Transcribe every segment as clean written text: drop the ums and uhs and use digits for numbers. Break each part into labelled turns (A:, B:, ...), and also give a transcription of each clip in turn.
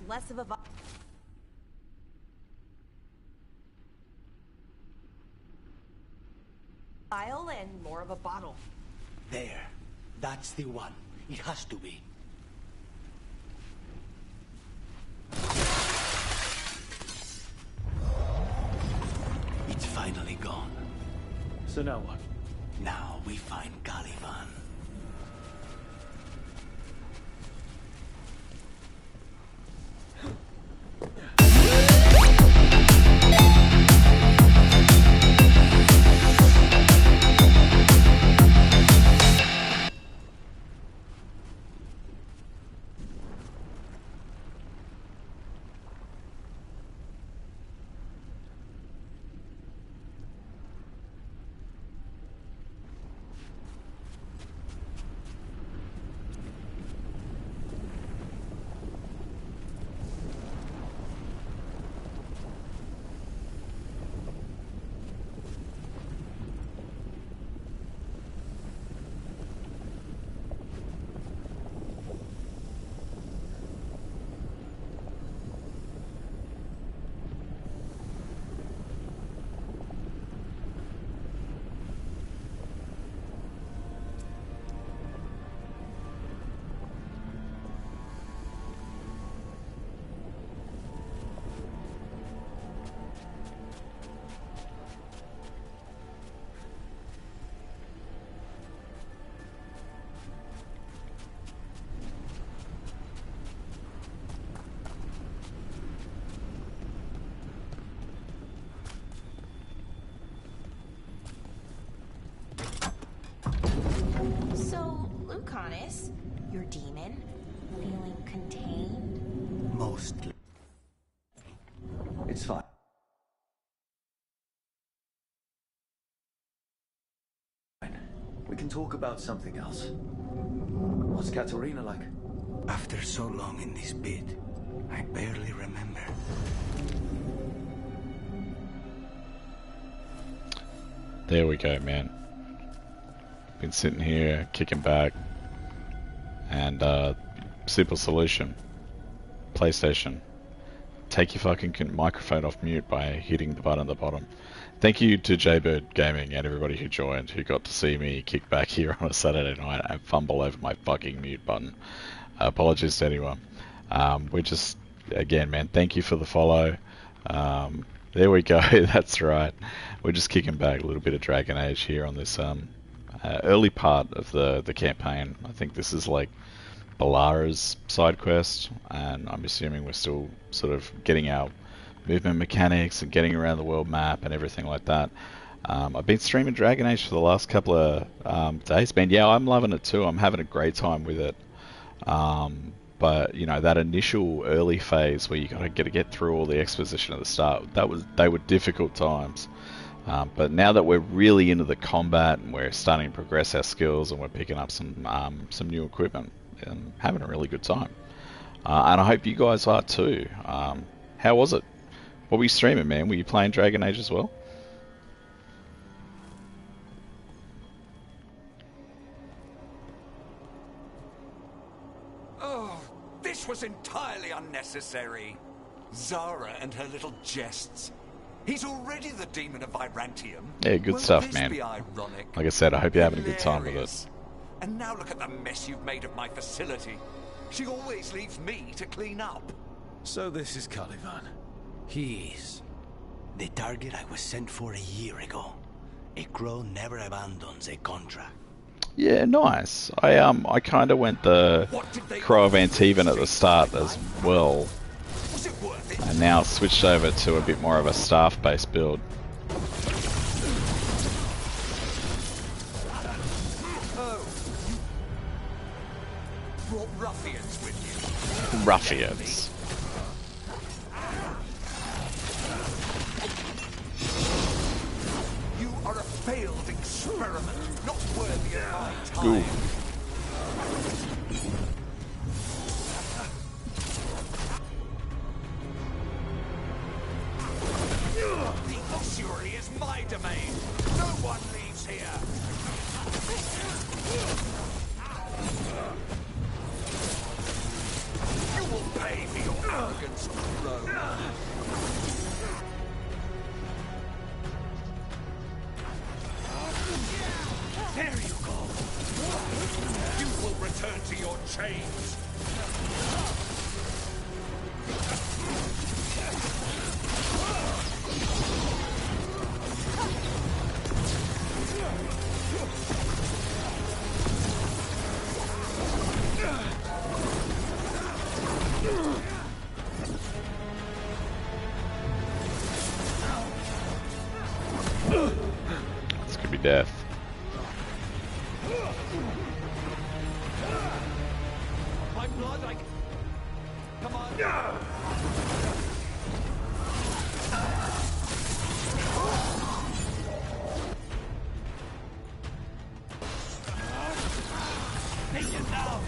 A: less of a vial and more of a bottle.
B: There. That's the one. It has to be. It's finally gone.
C: So now what?
B: Now we find Caliban.
A: Your demon? Feeling contained?
B: Mostly.
C: It's fine. We can talk about something else. What's Katerina like?
B: After so long in this pit, I barely remember.
D: There we go, man. Been sitting here, kicking back. And, simple solution. PlayStation. Take your fucking microphone off mute by hitting the button at the bottom. Thank you to Jaybird Gaming and everybody who joined, who got to see me kick back here on a Saturday night and fumble over my fucking mute button. Apologies to anyone. We're just, again, man, thank you for the follow. There we go, that's right. We're just kicking back a little bit of Dragon Age here on this early part of the campaign. I think this is like Balara's side quest, and I'm assuming we're still sort of getting our movement mechanics and getting around the world map and everything like that. I've been streaming Dragon Age for the last couple of days, man. Yeah, I'm loving it too. I'm having a great time with it. But you know, that initial early phase where you gotta get through all the exposition at the start, they were difficult times. But now that we're really into the combat and we're starting to progress our skills and we're picking up some new equipment and having a really good time. And I hope you guys are too. How was it? What were you streaming, man? Were you playing Dragon Age as well?
E: Oh, this was entirely unnecessary. Zara and her little jests. He's already the demon of Virantium.
D: Yeah, good stuff, man.
E: Ironic?
D: Like I said, I hope you're having a good time with it.
E: And now look at the mess you've made of my facility. She always leaves me to clean up.
F: So this is Caliban.
B: He is. The target I was sent for a year ago. A crow never abandons a contract.
D: Yeah, nice. I kind of went the Crow of Antivan at the start as well.
E: Was it worth it?
D: And now switched over to a bit more of a staff-based build.
E: Oh. You brought ruffians with you.
D: Ruffians.
E: You are a failed experiment, not worthy of my time.
D: Ooh.
E: The ossuary is my domain. No one leaves here. You will pay for your arrogance.
D: be death.
E: My blood, come on. Take it down.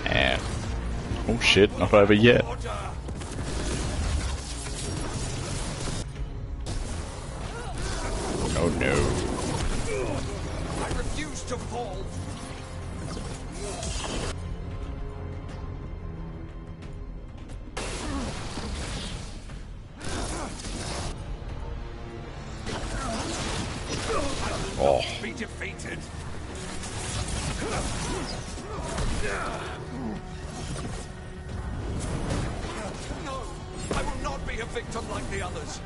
D: And oh shit, not over yet. Oh no.
E: I refuse to fall.
D: Oh.
E: Be defeated. No, I will not be a victim like the others.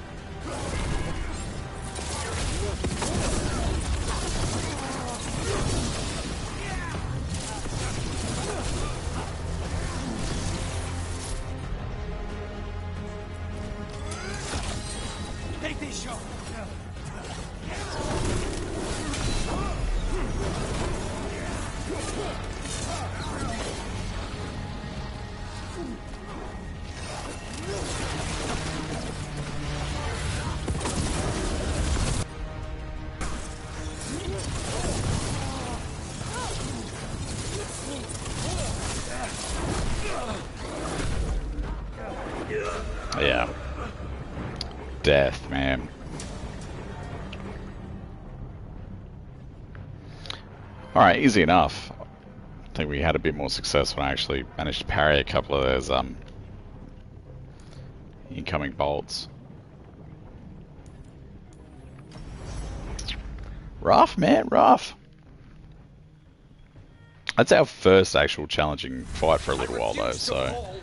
E: Take this shot.
D: Yeah. Death, man. Alright, easy enough. I think we had a bit more success when I actually managed to parry a couple of those incoming bolts. Rough, man, rough. That's our first actual challenging fight for a little while though, so...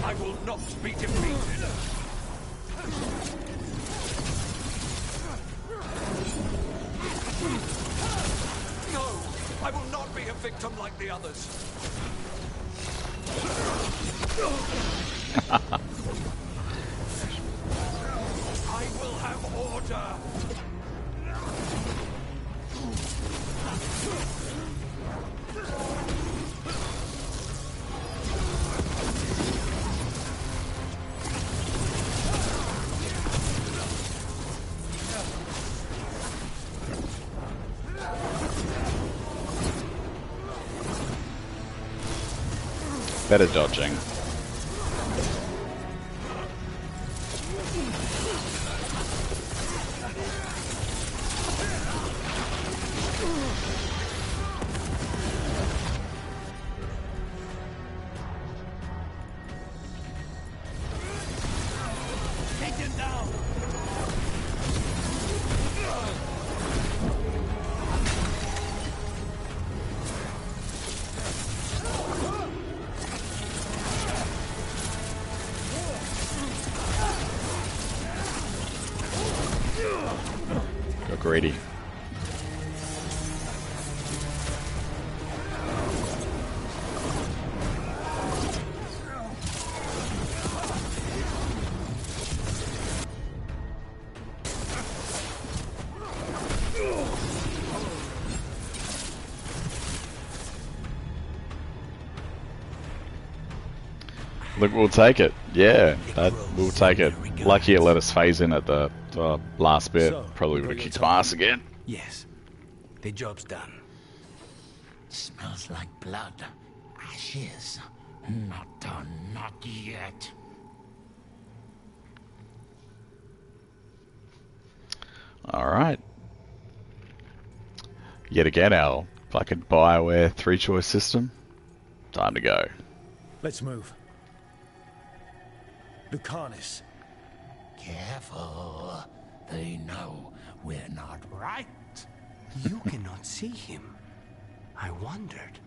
E: I will not be defeated. No, I will not be a victim like the others. I will have order.
D: Better dodging.
E: Take him down.
D: Got greedy. Look, we'll take it. Yeah, we'll take it. Lucky it let us phase in at the last bit. Probably would have kicked my ass again.
B: Yes. The job's done.
G: Smells like blood. Ashes. Not done, not yet.
D: Alright. Yet again, our fucking Bioware 3-choice system. Time to go.
F: Let's move. Lucanus.
G: Careful. They know we're not right.
B: You cannot see him. I wondered.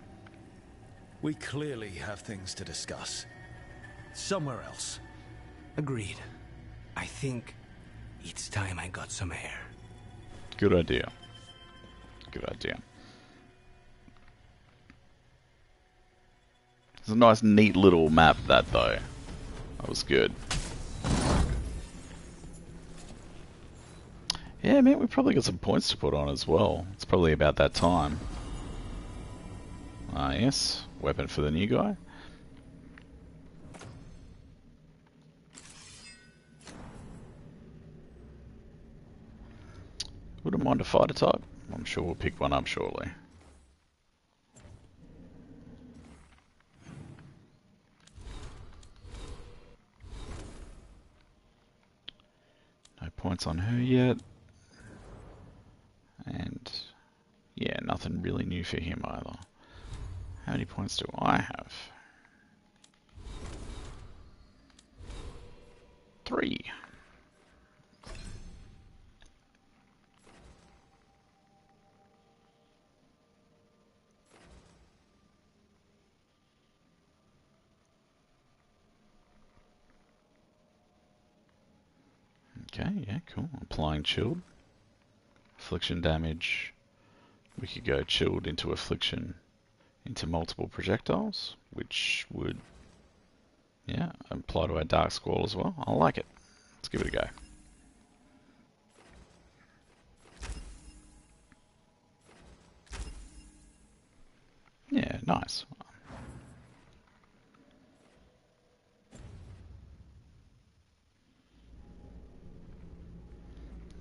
F: We clearly have things to discuss. Somewhere else.
B: Agreed. I think it's time I got some air.
D: Good idea. Good idea. It's a nice, neat little map, that, though. That was good. Yeah, man, we've probably got some points to put on as well. It's probably about that time. Ah, yes. Weapon for the new guy. Wouldn't mind a fighter type. I'm sure we'll pick one up shortly. No points on her yet. And yeah, nothing really new for him either. How many points do I have? 3. Okay, yeah, cool. Applying chilled. Affliction damage. We could go chilled into affliction into multiple projectiles, which would, yeah, apply to our Dark Squall as well. I like it. Let's give it a go. Yeah, nice.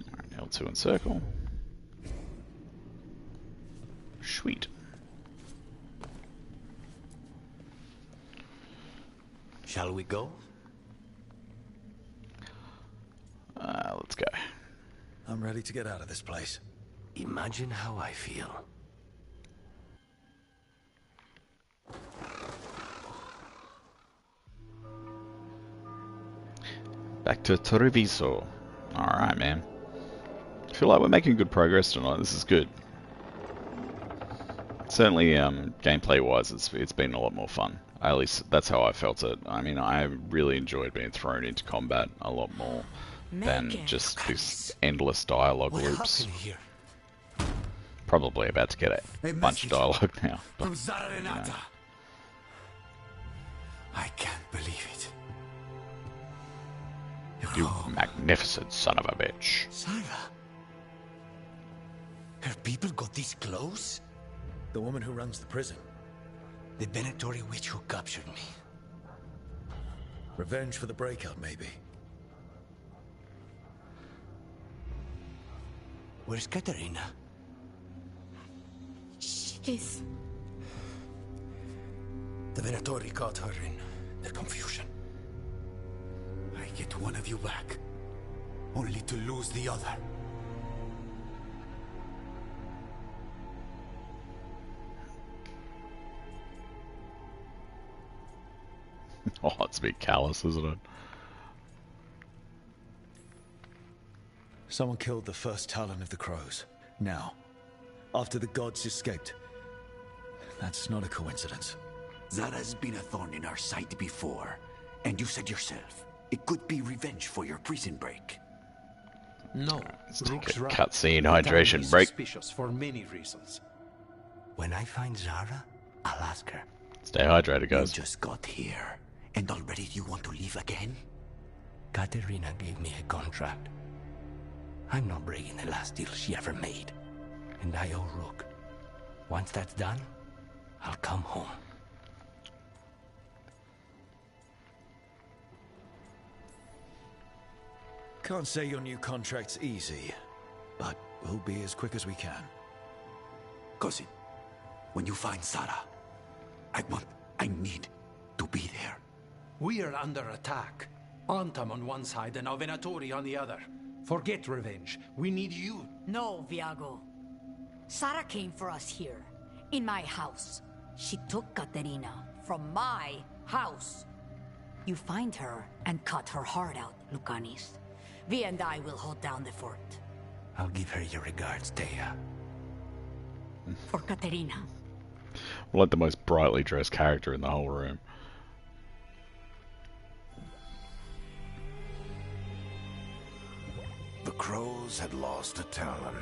D: Alright, L2 and circle. Sweet.
B: Shall we go?
D: Let's go.
F: I'm ready to get out of this place.
B: Imagine how I feel.
D: Back to Treviso. Alright, man. I feel like we're making good progress tonight. This is good. Certainly, gameplay-wise, it's been a lot more fun. At least that's how I felt it. I mean, I really enjoyed being thrown into combat a lot more than just this endless dialogue loops.
B: Here?
D: Probably about to get a bunch of dialogue now. But,
E: From Zara
D: you know.
B: I can't believe it.
D: You magnificent son of a bitch.
B: Zara? Her people got this close?
F: The woman who runs the prison.
B: The Venatori witch who captured me.
F: Revenge for the breakup, maybe.
B: Where's Katerina?
H: She's...
B: The Venatori caught her in their confusion. I get one of you back, only to lose the other.
D: Oh, it's a bit callous, isn't it?
F: Someone killed the first Talon of the Crows. Now, after the gods escaped. That's not a coincidence.
E: Zara's been a thorn in our side before. And you said yourself, it could be revenge for your prison break.
G: No.
D: Let's take
G: Rook's
D: a
G: right.
D: cutscene
G: The town
D: hydration
G: is
D: break.
G: suspicious for many reasons.
B: When I find Zara, I'll ask her.
D: Stay hydrated,
B: You
D: guys.
B: just got here, and already you want to leave again? Katerina gave me a contract. I'm not breaking the last deal she ever made. And I owe Rook. Once that's done, I'll come home.
F: Can't say your new contract's easy, but we'll be as quick as we can.
E: Cousin, when you find Sarah, I need to be there.
G: We are under attack. Antam on one side and Avenatori on the other. Forget revenge. We need you.
H: No, Viago. Sarah came for us here, in my house. She took Katerina from my house. You find her and cut her heart out, Lucanis. Vi and I will hold down the fort.
B: I'll give her your regards, Thea.
H: For Katerina.
D: Like the most brightly dressed character in the whole room.
B: The crows had lost a talon,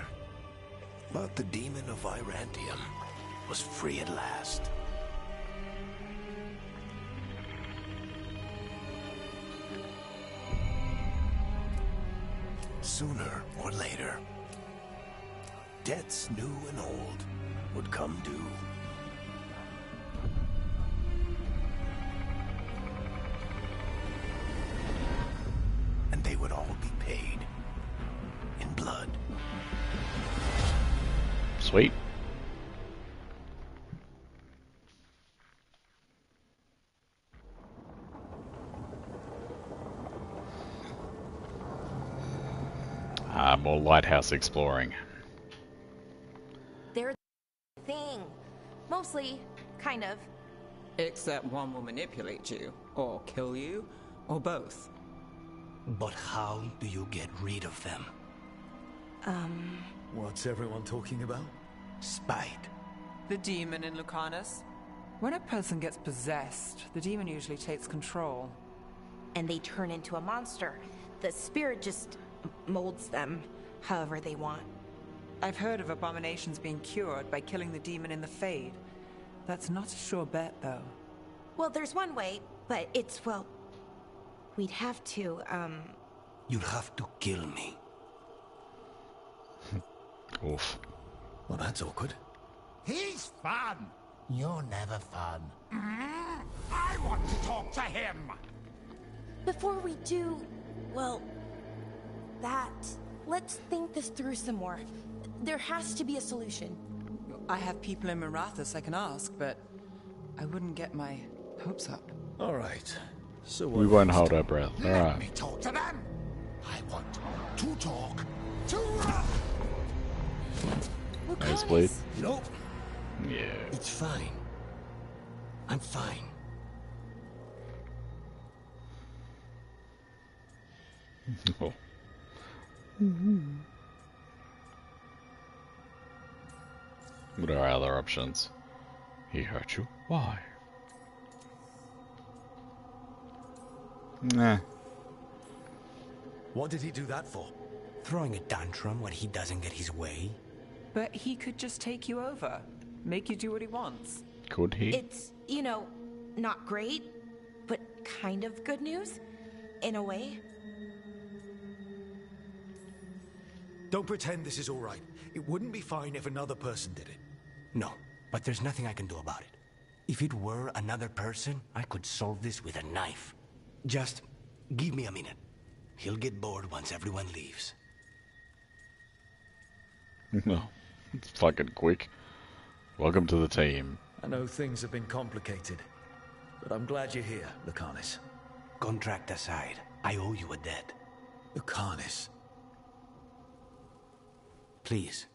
B: but the demon of Virantium was free at last. Sooner or later, debts new and old would come due. And they would all be paid in blood.
D: Sweet. More lighthouse exploring.
A: They're the thing. Mostly, kind of.
I: Except one will manipulate you, or kill you, or both.
B: But how do you get rid of them?
F: What's everyone talking about?
B: Spite.
I: The demon in Lucanus? When a person gets possessed, the demon usually takes control.
A: And they turn into a monster. The spirit just molds them however they want.
I: I've heard of abominations being cured by killing the demon in the Fade. That's not a sure bet, though.
A: Well, there's one way, but it's, well... We'd have to,
B: You'd have to kill me.
D: Oof.
F: Well, that's awkward.
G: He's fun.
J: You're never fun.
G: I want to talk to him.
A: Before we do, well, that... Let's think this through some more. There has to be a solution.
I: I have people in Marathas I can ask, but I wouldn't get my hopes up.
F: All right. So
D: We
F: what
D: won't
F: next?
D: hold our breath.
G: Let
D: Alright.
G: me talk to them. I want to talk to...
D: Nosebleed.
B: Nope.
D: Yeah.
B: It's fine. I'm fine.
D: Oh. What are our other options? He hurt you? Why? Nah.
F: What did he do that for?
B: Throwing a tantrum when he doesn't get his way?
I: But he could just take you over, make you do what he wants.
D: Could he?
A: It's, you know, not great, but kind of good news, in a way.
F: Don't pretend this is all right. It wouldn't be fine if another person did it.
B: No, but there's nothing I can do about it. If it were another person, I could solve this with a knife. Just give me a minute. He'll get bored once everyone leaves.
D: No. It's fucking quick. Welcome to the team.
F: I know things have been complicated, but I'm glad you're here, Lucanis.
B: Contract aside, I owe you a debt.
F: Lucanis.
B: Please.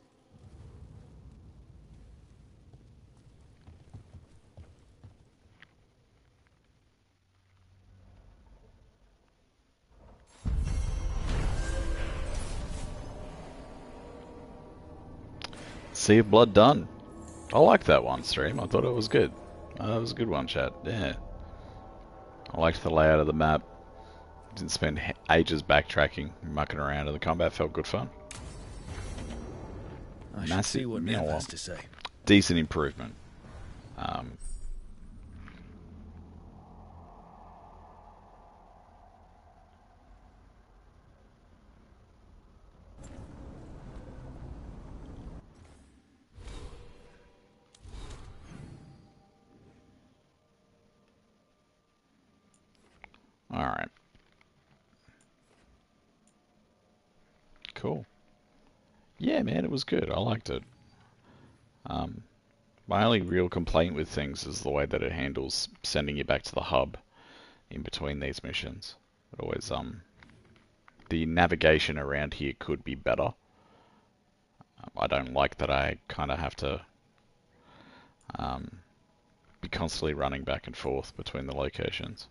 D: Sea of Blood done. I liked that one stream. I thought it was good. That was a good one, chat. Yeah. I liked the layout of the map. Didn't spend ages backtracking, mucking around, and the combat felt good fun.
F: I should see what Neil has to say.
D: Decent improvement. Alright. Cool. Yeah, man, it was good. I liked it. My only real complaint with things is the way that it handles sending you back to the hub in between these missions. It always, the navigation around here could be better. I don't like that I kind of have to be constantly running back and forth between the locations.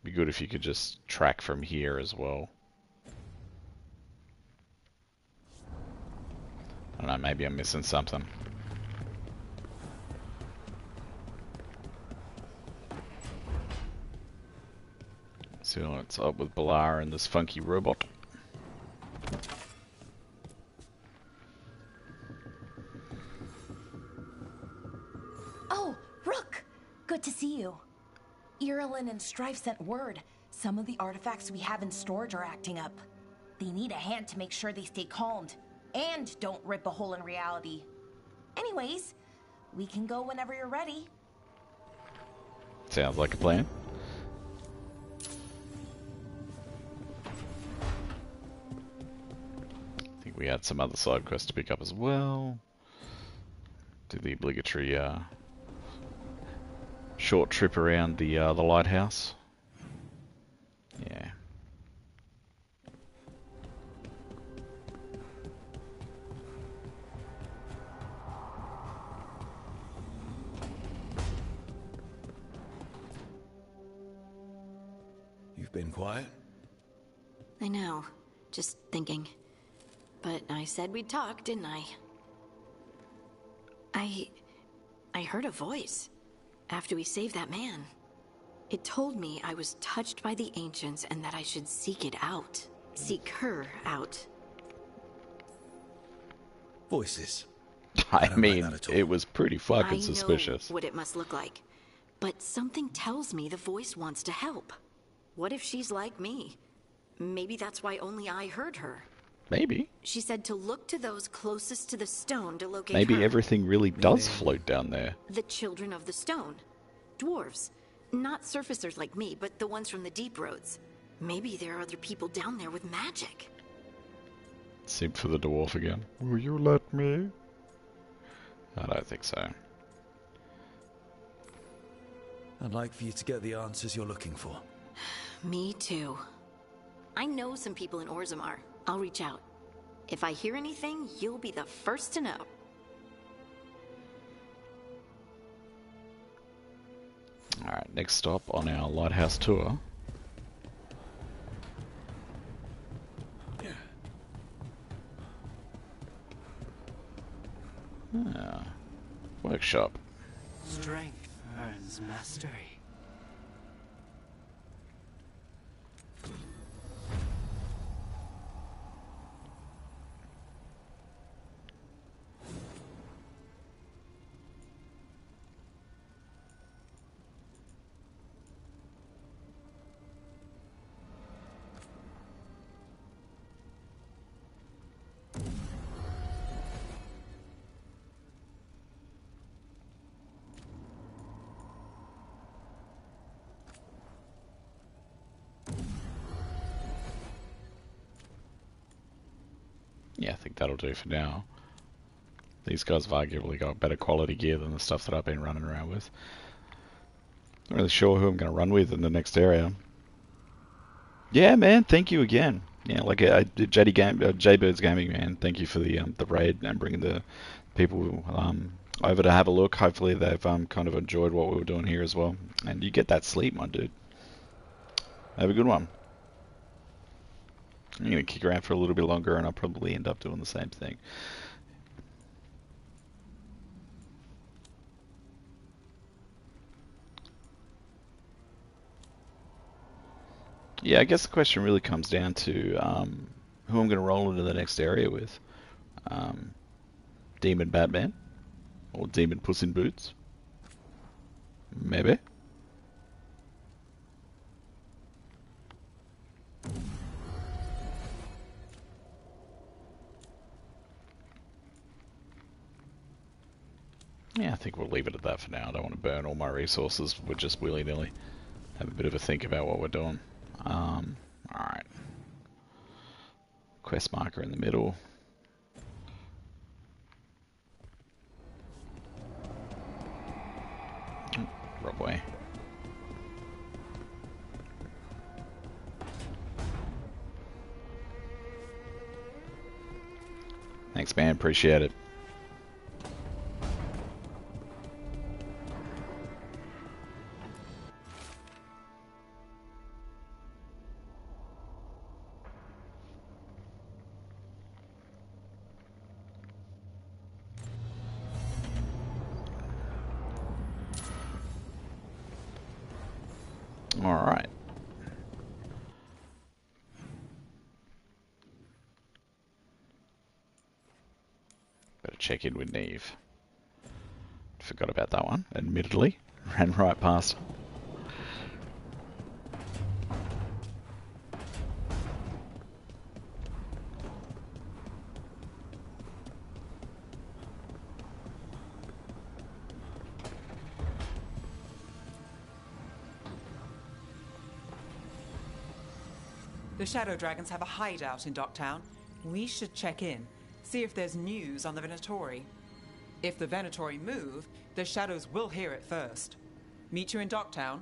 D: Be good if you could just track from here as well. I don't know, maybe I'm missing something. See what's up with Balar and this funky robot.
A: Oh, Rook! Good to see you. Irilyn and Strife sent word. Some of the artifacts we have in storage are acting up. They need a hand to make sure they stay calmed. And don't rip a hole in reality. Anyways, we can go whenever you're ready.
D: Sounds like a plan. I think we had some other side quests to pick up as well. Do the obligatory short trip around the lighthouse. Yeah.
F: You've been quiet?
K: I know. Just thinking. But I said we'd talk, didn't I? I heard a voice after we saved that man. It told me I was touched by the ancients and that I should seek it out. Seek her out.
F: Voices.
D: I mean, it was pretty fucking suspicious.
K: I know what it must look like. But something tells me the voice wants to help. What if she's like me? Maybe that's why only I heard her.
D: Maybe.
K: She said to look to those closest to the stone to locate
D: Maybe
K: her.
D: everything really does float down there.
K: The children of the stone. Dwarves. Not surfacers like me, but the ones from the deep roads. Maybe there are other people down there with magic.
D: Simp for the dwarf again. Will you let me? I don't think so.
F: I'd like for you to get the answers you're looking for.
K: Me too. I know some people in Orzammar. I'll reach out. If I hear anything, you'll be the first to know.
D: Alright, next stop on our lighthouse tour. Ah, workshop.
J: Strength earns mastery.
D: Yeah, I think that'll do for now. These guys have arguably got better quality gear than the stuff that I've been running around with. Not really sure who I'm going to run with in the next area. Yeah, man, thank you again. Yeah, like J-Bird's Gaming, man, thank you for the raid and bringing the people over to have a look. Hopefully they've kind of enjoyed what we were doing here as well. And you get that sleep, my dude. Have a good one. I'm going to kick around for a little bit longer and I'll probably end up doing the same thing. Yeah, I guess the question really comes down to who I'm going to roll into the next area with. Demon Batman? Or Demon Puss in Boots? Maybe? Yeah, I think we'll leave it at that for now. I don't want to burn all my resources. We're just willy-nilly. Have a bit of a think about what we're doing. Alright. Quest marker in the middle. Wrong way. Thanks, man. Appreciate it. All right. Better check in with Neve. Forgot about that one, admittedly. Ran right past.
I: The Shadow Dragons have a hideout in Docktown. We should check in, see if there's news on the Venatori. If the Venatori move, the Shadows will hear it first. Meet you in Docktown.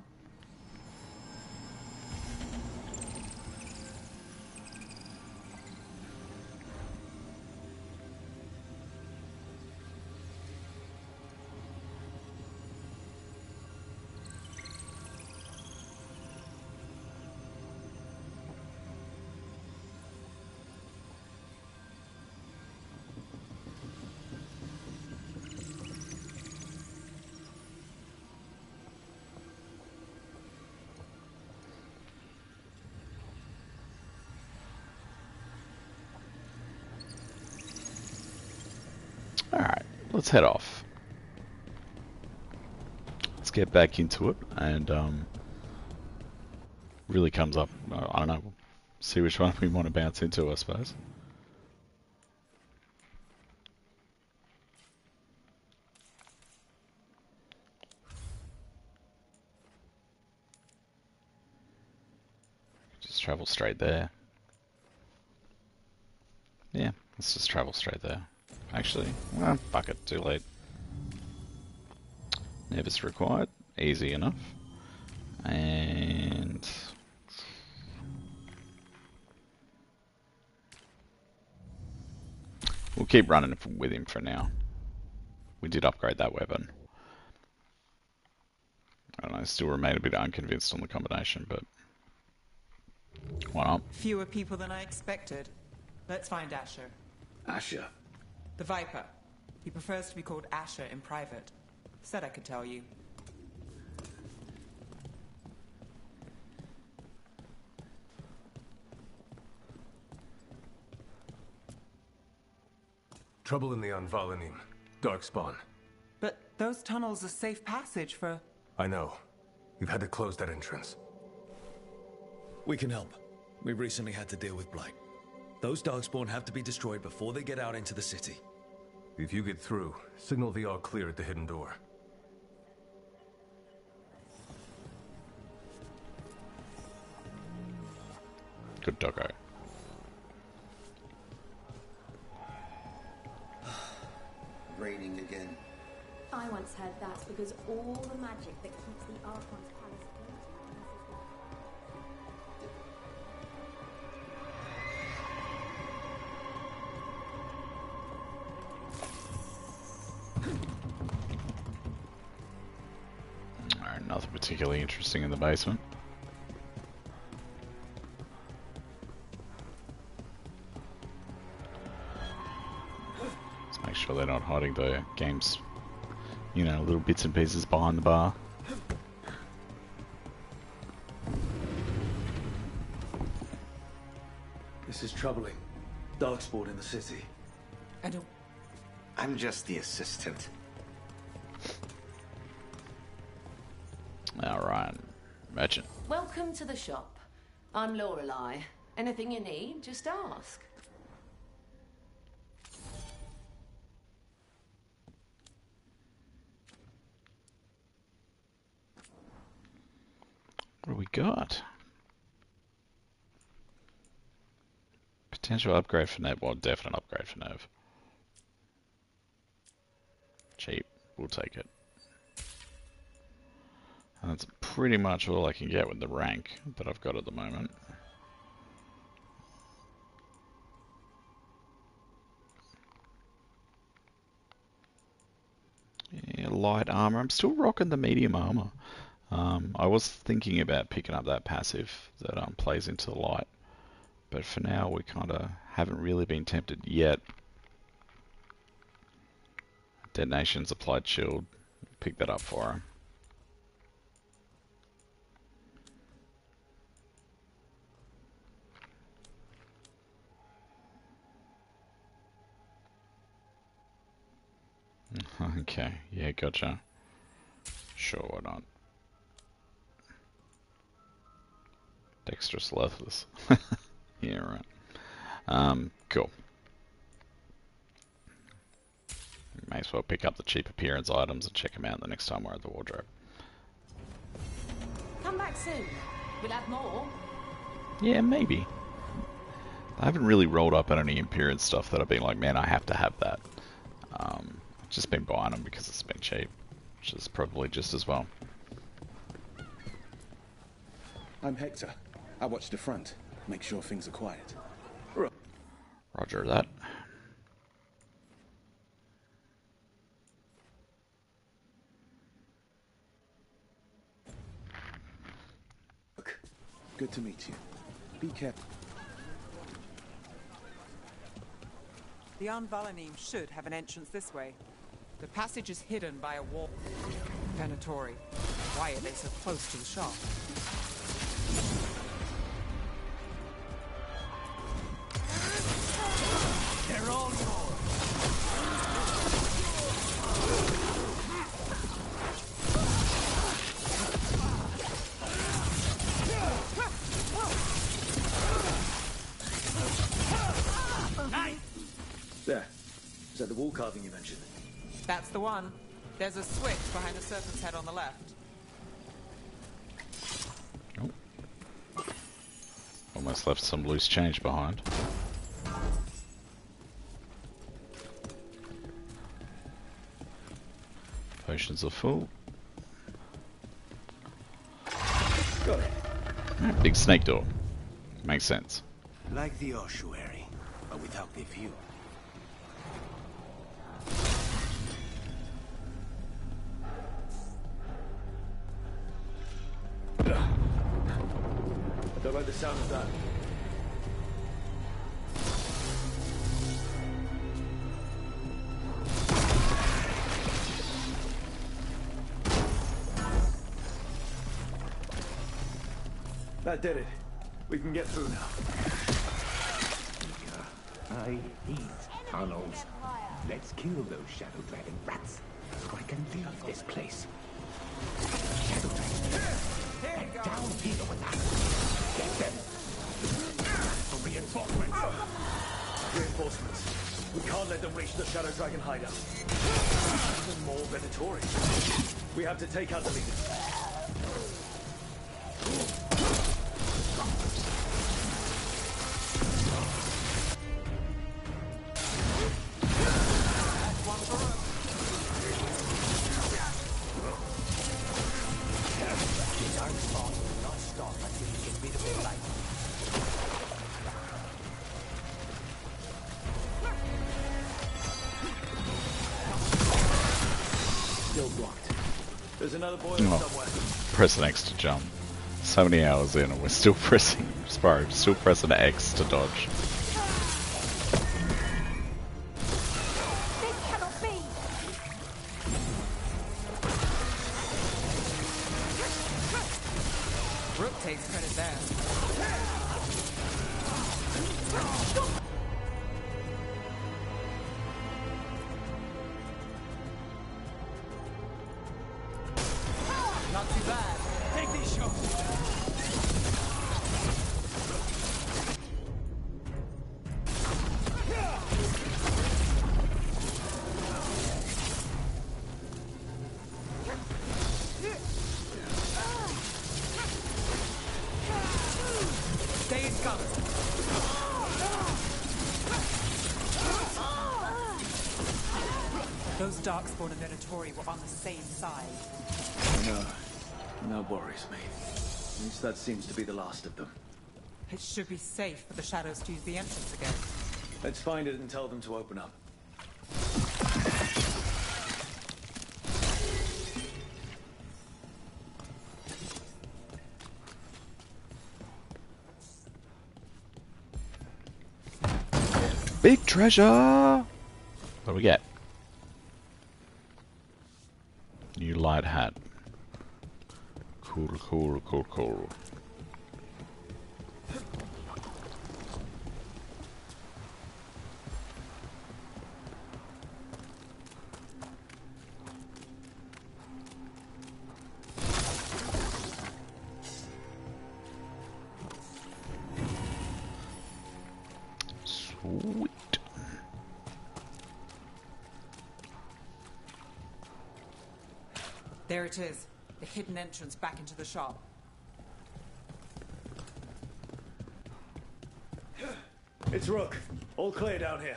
I: Alright, let's head off. Let's get back into it and really comes up, I don't know, see which one we want to bounce into, I suppose. Just travel straight there. Yeah, let's just travel straight there. Actually, well, fuck it, too late. Nevis required, easy enough. And we'll keep running with him for now. We did upgrade that weapon. I don't know, still remain a bit unconvinced on the combination, but why not? Fewer people than I expected. Let's find Asher.
C: Asher?
I: The Viper. He prefers to be called Asher in private. Said I could tell you.
L: Trouble in the Anvalanim. Darkspawn.
I: But those tunnels are safe passage for...
L: I know. We've had to close that entrance.
F: We can help. We recently had to deal with Blight. Those Darkspawn have to be destroyed before they get out into the city.
L: If you get through, signal the all clear at the hidden door.
D: Good doggo.
M: Raining again.
N: I once heard that's because all the magic that keeps the Archon's palace
D: Alright, nothing particularly interesting in the basement. Let's make sure they're not hiding the game's, you know, little bits and pieces behind the bar.
C: This is troubling. Darkspawn in the city.
M: I'm just the assistant.
D: Alright. Merchant.
O: Welcome to the shop. I'm Lorelei. Anything you need, just ask.
D: What do we got? Potential upgrade for Nev. Well, definite upgrade for Nev. Cheap. We'll take it. And that's pretty much all I can get with the rank that I've got at the moment. Yeah, light armor. I'm still rocking the medium armor. I was thinking about picking up that passive that plays into the light. But for now, we kind of haven't really been tempted yet. Detonation's applied shield. Pick that up for him. Okay, yeah, gotcha. Sure, why not? Dexterous Loveless. Yeah, right. Cool. May as well pick up the cheap appearance items and check them out the next time we're at the wardrobe.
O: Come back soon. We'll have more.
D: Yeah, maybe. I haven't really rolled up on any appearance stuff that I've been like, man, I have to have that. I've just been buying them because it's been cheap, which is probably just as well.
P: I'm Hector. I watch the front. Make sure things are quiet.
D: Roger that.
P: Good to meet you. Be careful.
I: The Anvalanim should have an entrance this way. The passage is hidden by a wall. Venatori. Why are they so close to the shop?
B: They're all yours.
C: There. Is that the wall carving you mentioned?
I: That's the one. There's a switch behind the serpent's head on the left.
D: Oh. Almost left some loose change behind. Potions are full.
C: Got it.
D: Big snake door. Makes sense.
M: Like the ossuary, but without the view.
C: I don't like the sound of that. That did it. We can get through now.
Q: I hate tunnels. Let's kill those Shadow Dragon rats, so I can leave this place. Shadow Dragon. And down here with us. Get them. For reinforcements.
C: Reinforcements. We can't let them reach the Shadow Dragon hideout. Even more Venatori. We have to take out the leaders. There's another boiler somewhere.
D: Press an X to jump. So many hours in and we're still pressing X to dodge.
N: This cannot be!
I: Rook takes credit there. Not too bad. Take these shots. Stay in cover. Those Darkspawn and Venatori were on the same side.
F: No. No worries, mate. At least that seems to be the last of them.
I: It should be safe for the Shadows to use the entrance again.
F: Let's find it and tell them to open up.
D: Big treasure! What do we get? New light hat. Cool, cool, cool, cool. Sweet.
I: There it is. The hidden entrance back into the shop.
F: It's Rook. All clear down here.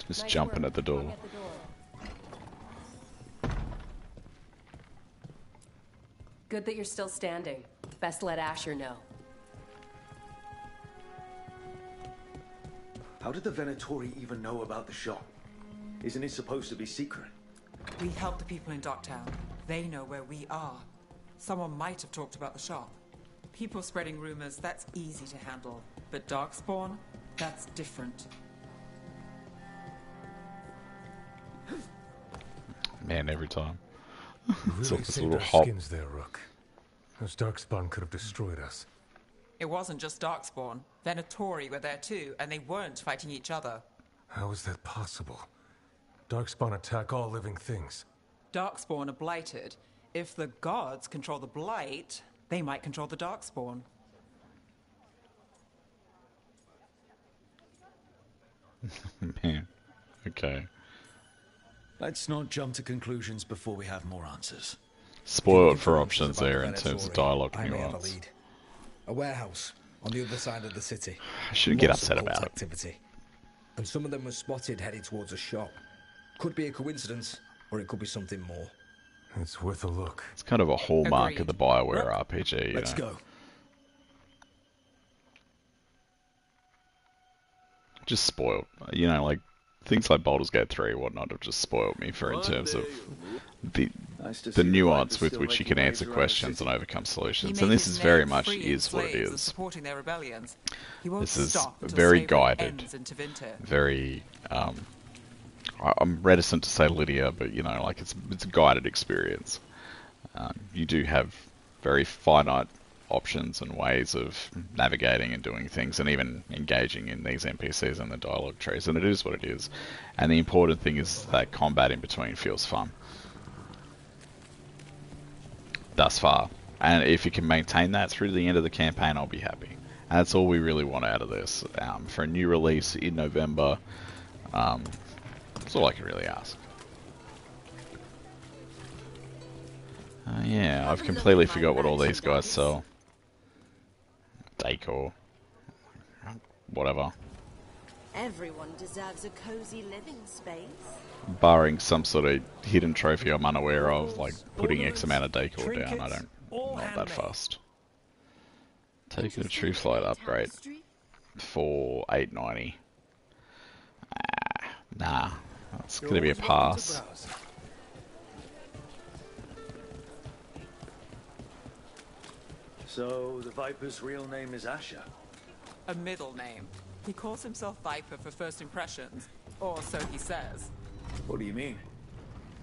D: Just
N: Nice
D: jumping
N: work.
D: at the door.
N: Hung at the door. Good that you're still standing. Best let Asher know.
F: How did the Venatori even know about the shop? Isn't it supposed to be secret?
I: We help the people in Docktown. They know where we are. Someone might have talked about the shop. People spreading rumors, that's easy to handle. But Darkspawn, that's different.
D: Man, every time.
L: You
D: It's
L: really
D: like this
L: saved
D: little
L: our
D: hop.
L: skins there, Rook. Those Darkspawn could have destroyed us.
I: It wasn't just Darkspawn. Venatori were there too, and they weren't fighting each other.
L: How is that possible? Darkspawn attack all living things.
I: Darkspawn are blighted. If the gods control the blight, they might control the Darkspawn.
D: Man. Okay.
F: Let's not jump to conclusions before we have more answers.
D: Spoiled for options there in terms of dialogue
R: I may have a
D: nuance.
R: lead. A warehouse on the other side of the city.
D: I shouldn't get
R: Lots of
D: upset
R: cult
D: about it.
R: activity. And some of them were spotted heading towards a shop. Could be a coincidence, or it could be something more.
L: It's worth a look.
D: It's kind of a hallmark
I: Agreed.
D: of the BioWare RPG.
F: Let's
D: know.
F: go.
D: Just spoiled. You know, like things like Baldur's Gate 3 and whatnot have just spoiled me for in terms of the nuance with which you can answer questions and overcome solutions. And this is very much is what it is.
I: Supporting their rebellions. He won't
D: This is
I: stop until
D: very
I: slavery
D: guided,
I: ends in Tevinter.
D: very. I'm reticent to say linear, but you know, like it's a guided experience. You do have very finite options and ways of navigating and doing things, and even engaging in these NPCs and the dialogue trees, and it is what it is. And the important thing is that combat in between feels fun. Thus far. And if you can maintain that through the end of the campaign, I'll be happy. And that's all we really want out of this. For a new release in November, that's all I can really ask. Yeah, I've completely forgot what all these guys sell. Decor. Whatever.
S: Everyone deserves a cozy living space.
D: Barring some sort of hidden trophy I'm unaware of, like putting X amount of decor down, I'm not that fussed. Taking a true flight upgrade for $8.90. Nah, that's gonna be a pass.
F: So, the Viper's real name is Asher?
I: A middle name. He calls himself Viper for first impressions, or so he says.
F: What do you mean?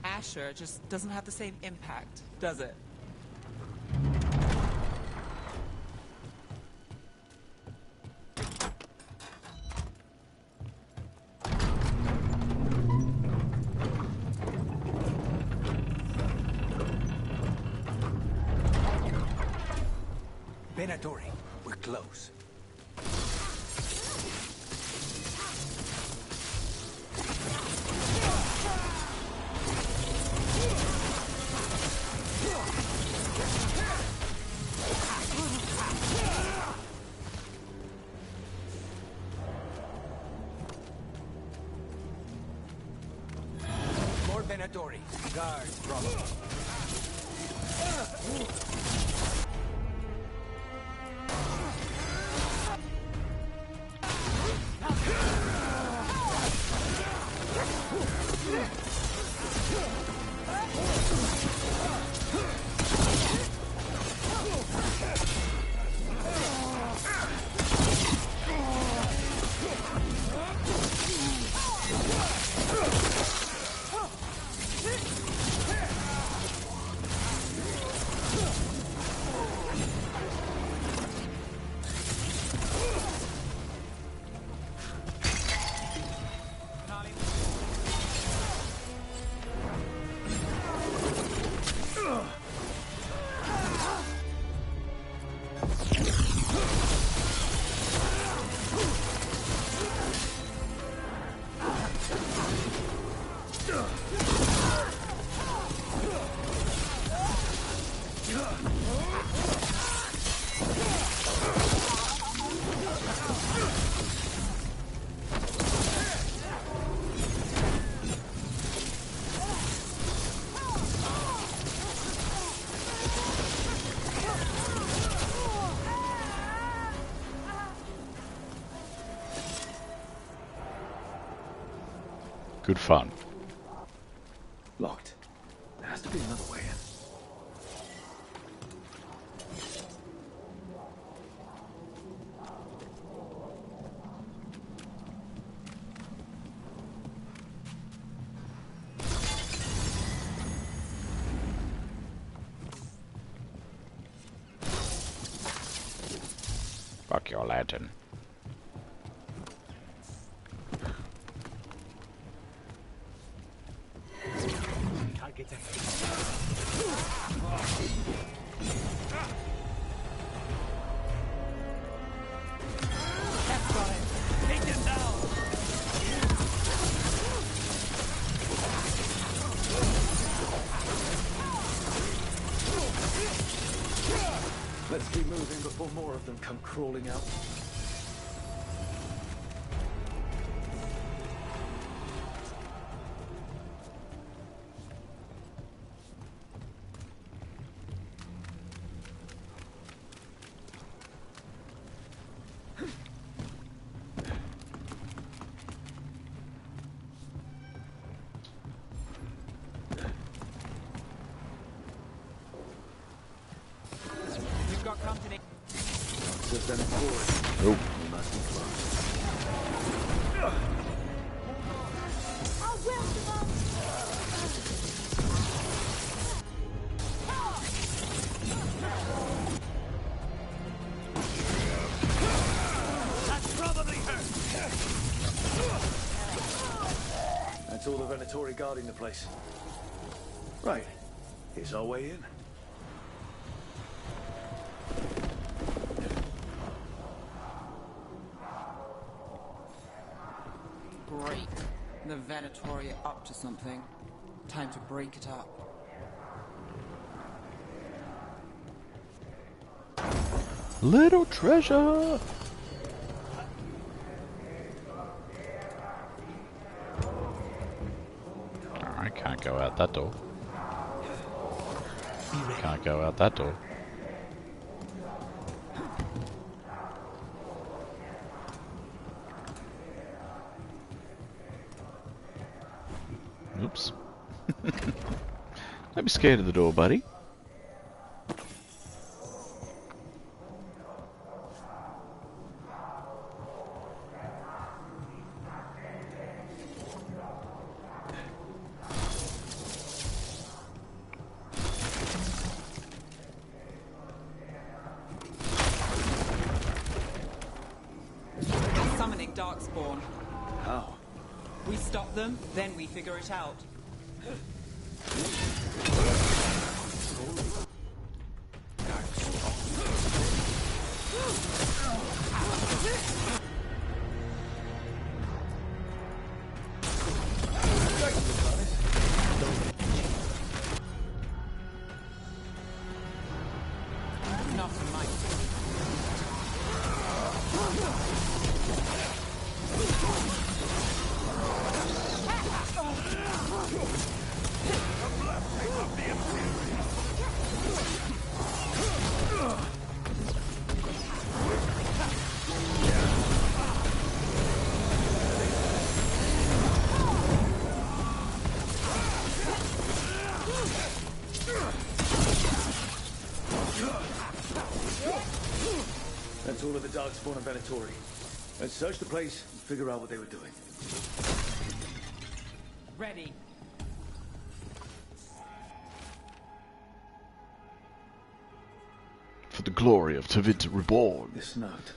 I: Asher just doesn't have the same impact, does it?
E: Venatori, we're close. More Venatori. Guards, probably.
D: Good fun.
F: Locked. There has to be another way in.
D: Fuck your lantern.
F: Let's keep moving before more of them come crawling out.
I: We've got company.
D: Oh.
F: We must be close.
C: That's probably her.
F: That's all the Venatori guarding the place. Right. Here's our way in.
I: Great. The Venatori are up to something. Time to break it up.
D: Little treasure! I can't go out that door. Can't go out that door. Oops. Don't be scared of the door, buddy.
I: Summoning Darkspawn.
F: How?
I: We stop them, then we figure it out.
F: the Darkspawn and Venatori. Let's search the place and figure out what they were doing.
I: Ready.
D: For the glory of Tavit Reborn.
F: This note.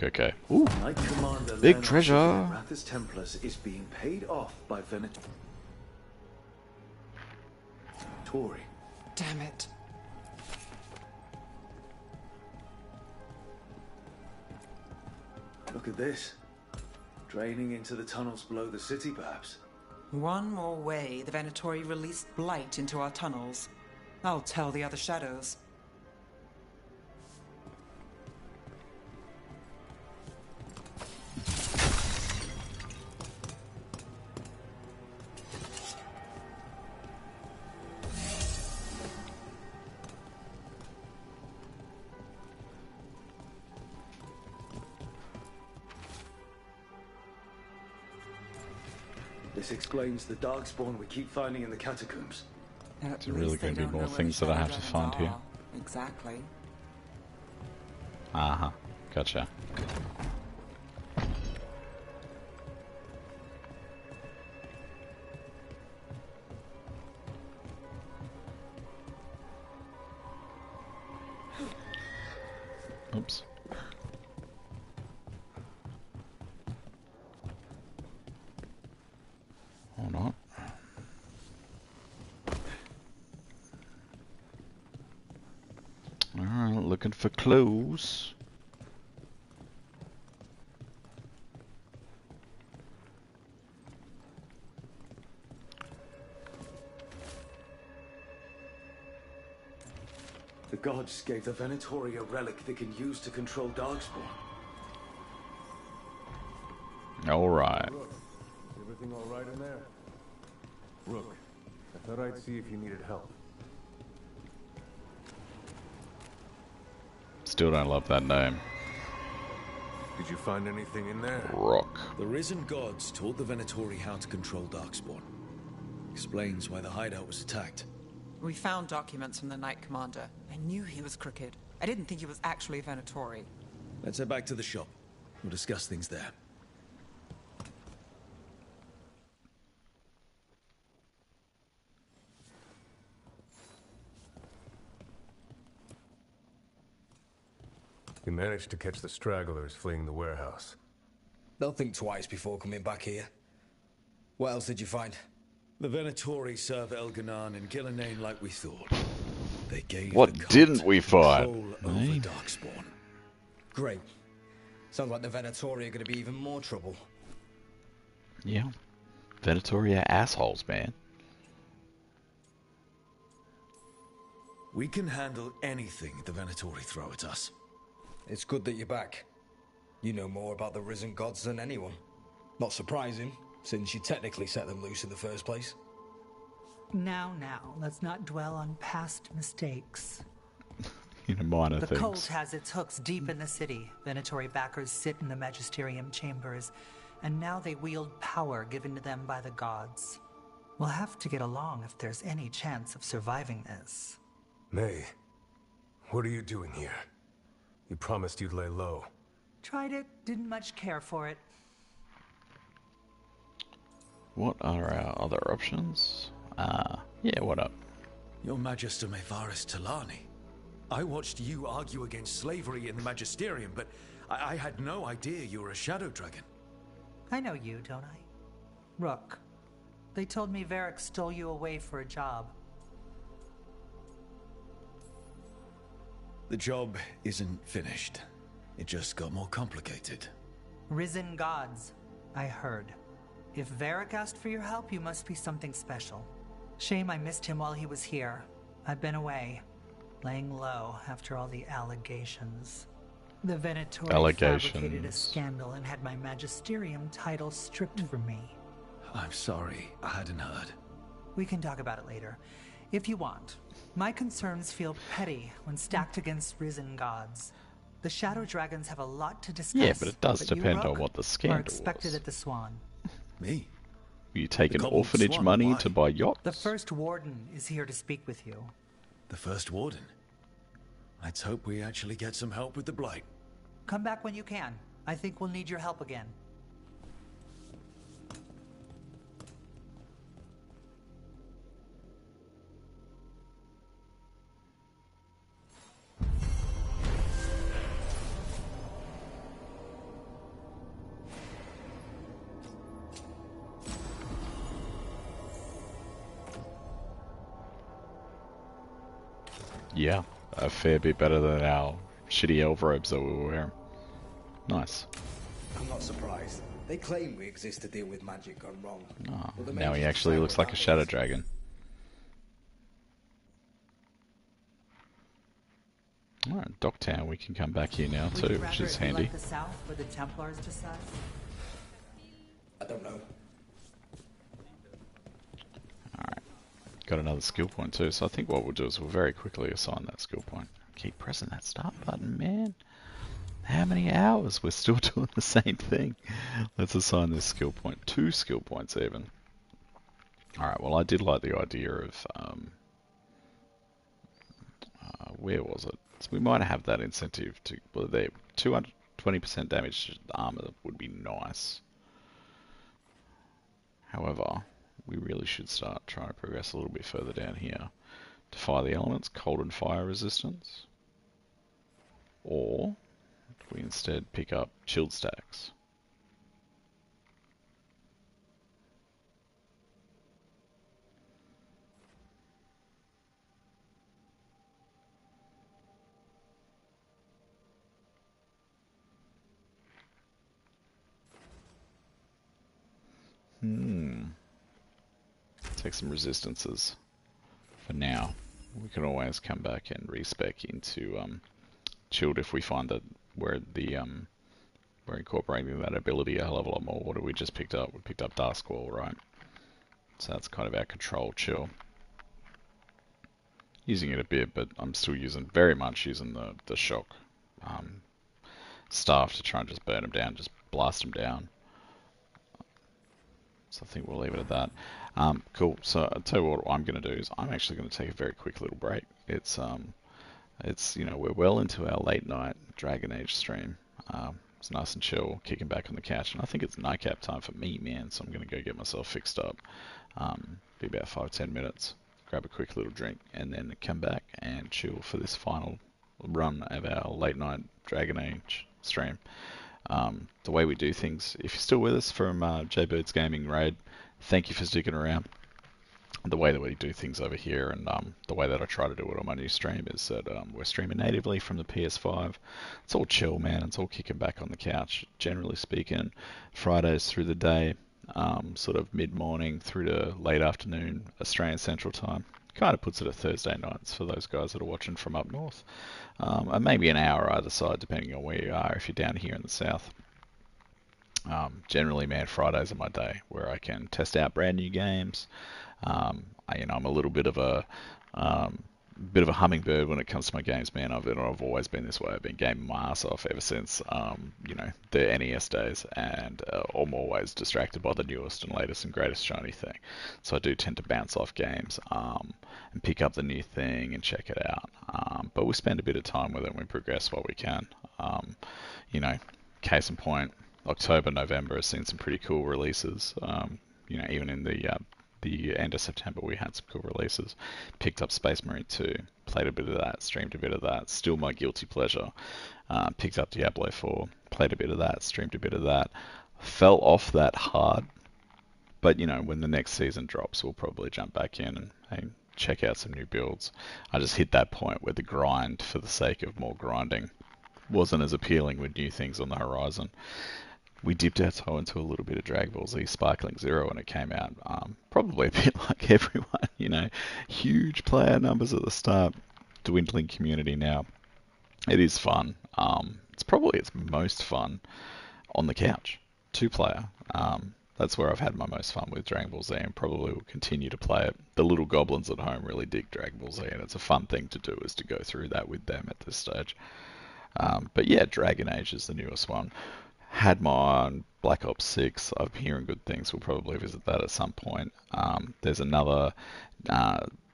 D: Okay. Ooh.
F: Knight Commander
D: Big
F: Leonard
D: treasure.
F: Rathus Templars is being paid off by Venatori.
I: Damn it.
F: Look at this. Draining into the tunnels below the city, perhaps.
I: One more way the Venatori released blight into our tunnels. I'll tell the other shadows.
F: This explains the Darkspawn we keep finding in the catacombs.
I: It's
D: really going to be more things that I have to find here.
I: Exactly.
D: Uh-huh. Gotcha. Oops. Or not. Alright, looking for clues.
F: The gods gave the Venatori a relic they can use to control Darkspawn.
D: Alright.
L: Rook, is everything all right in there? Rook, I thought I'd see if you needed help.
D: Still don't love that name.
L: Did you find anything in there?
D: Rook.
F: The risen gods taught the Venatori how to control Darkspawn. Explains why the hideout was attacked.
I: We found documents from the Knight Commander. I knew he was crooked. I didn't think he was actually Venatori.
F: Let's head back to the shop. We'll discuss things there.
L: You managed to catch the stragglers fleeing the warehouse.
R: They'll think twice before coming back here. What else did you find?
F: The Venatori serve Elganan and Gillenane like we thought. They gave
D: What
F: the cult
D: didn't we find?
F: control over Darkspawn.
R: Great. Sounds like the Venatori are going to be even more trouble.
D: Yeah. Venatori are assholes, man.
F: We can handle anything the Venatori throw at us.
R: It's good that you're back. You know more about the risen gods than anyone. Not surprising, since you technically set them loose in the first place.
T: Now, let's not dwell on past mistakes.
D: Minor
T: The
D: things.
T: cult has its hooks deep in the city. Venatori backers sit in the Magisterium chambers, and now they wield power given to them by the gods. We'll have to get along if there's any chance of surviving this.
L: May, what are you doing here? You promised you'd lay low.
T: Tried it, didn't much care for it.
D: What are our other options? Yeah, what up?
F: Your Magister Mevaris Talani. I watched you argue against slavery in the Magisterium, but I had no idea you were a Shadow Dragon.
T: I know you, don't I? Rook. They told me Varric stole you away for a job.
F: The job isn't finished. It just got more complicated.
T: Risen gods, I heard. If Varric asked for your help, you must be something special. Shame I missed him while he was here. I've been away, laying low after all the allegations. The Venatori fabricated a scandal and had my Magisterium title stripped from me.
F: I'm sorry, I hadn't heard.
T: We can talk about it later, if you want. My concerns feel petty when stacked against risen gods. The Shadow Dragons have a lot to discuss.
D: Yeah, but it does
T: you,
D: depend on
T: Rook,
D: what the
T: are
D: scandal
T: expected
D: was.
T: at the Swan.
F: Me?
D: You taking
F: Goblin
D: orphanage
F: Swan,
D: money
F: why?
D: to buy yachts?
T: The First Warden is here to speak with you.
F: The First Warden? Let's hope we actually get some help with the Blight.
T: Come back when you can. I think we'll need your help again.
D: Yeah, a fair bit better than our shitty elf robes that we were wearing. Nice.
R: I'm not surprised. They claim we exist to deal with magic gone wrong.
D: Oh,
R: Well,
D: now he actually looks like a shadow dragon. Alright, Docktown, we can come back here now too, which is handy.
T: Like the South, where the Templars decide?
R: I don't know.
D: Alright, got another skill point too, so I think what we'll do is we'll very quickly assign that skill point. Keep pressing that start button, man. How many hours? We're still doing the same thing. Let's assign this skill point. 2 skill points even. Alright, well I did like the idea of, where was it? So we might have that incentive to, well, there, 220% damage to the armor would be nice. However, we really should start trying to progress a little bit further down here. Defy the elements, cold and fire resistance. Or, do we instead pick up chilled stacks? Take some resistances for now. We can always come back and respec into chilled if we find that we're incorporating that ability a hell of a lot more. What have we just picked up? We picked up Dark Squall, right? So that's kind of our control chill. Using it a bit, but I'm still very much using the shock staff to try and just burn them down, just blast them down. So I think we'll leave it at that. Cool. So I'll tell you what I'm going to do is I'm actually going to take a very quick little break. It's you know, we're well into our late night Dragon Age stream. It's nice and chill, kicking back on the couch, and I think it's nightcap time for me, man. So I'm going to go get myself fixed up. Be about 5-10 minutes. Grab a quick little drink, and then come back and chill for this final run of our late night Dragon Age stream. The way we do things, if you're still with us from Jbird's Gaming Raid, thank you for sticking around. The way that we do things over here, and the way that I try to do it on my new stream, is that we're streaming natively from the PS5. It's all chill, man. It's all kicking back on the couch. Generally speaking, Fridays through the day, sort of mid-morning through to late afternoon Australian Central Time. Kind of puts it at Thursday nights for those guys that are watching from up north. And maybe an hour either side, depending on where you are, if you're down here in the south. Generally, man, Fridays are my day where I can test out brand new games. I'm a little bit of a hummingbird when it comes to my games, man. I've always been this way. I've been gaming my ass off ever since, the NES days, and I'm always distracted by the newest and latest and greatest shiny thing. So I do tend to bounce off games and pick up the new thing and check it out. But we spend a bit of time with it and we progress while we can. Case in point, October, November has seen some pretty cool releases. Even in the end of September we had some cool releases. Picked up Space Marine 2, played a bit of that, streamed a bit of that, still my guilty pleasure. Picked up Diablo 4, played a bit of that, streamed a bit of that. Fell off that hard, but when the next season drops we'll probably jump back in and check out some new builds. I just hit that point where the grind for the sake of more grinding wasn't as appealing with new things on the horizon. We dipped our toe into a little bit of Dragon Ball Z Sparkling Zero when it came out. Probably a bit like everyone, huge player numbers at the start, dwindling community now. It is fun. It's most fun on the couch, 2-player. That's where I've had my most fun with Dragon Ball Z, and probably will continue to play it. The little goblins at home really dig Dragon Ball Z, and it's a fun thing to do, is to go through that with them at this stage. But yeah, Dragon Age is the newest one. Had my eye on Black Ops 6. I'm hearing good things. We'll probably visit that at some point. There's another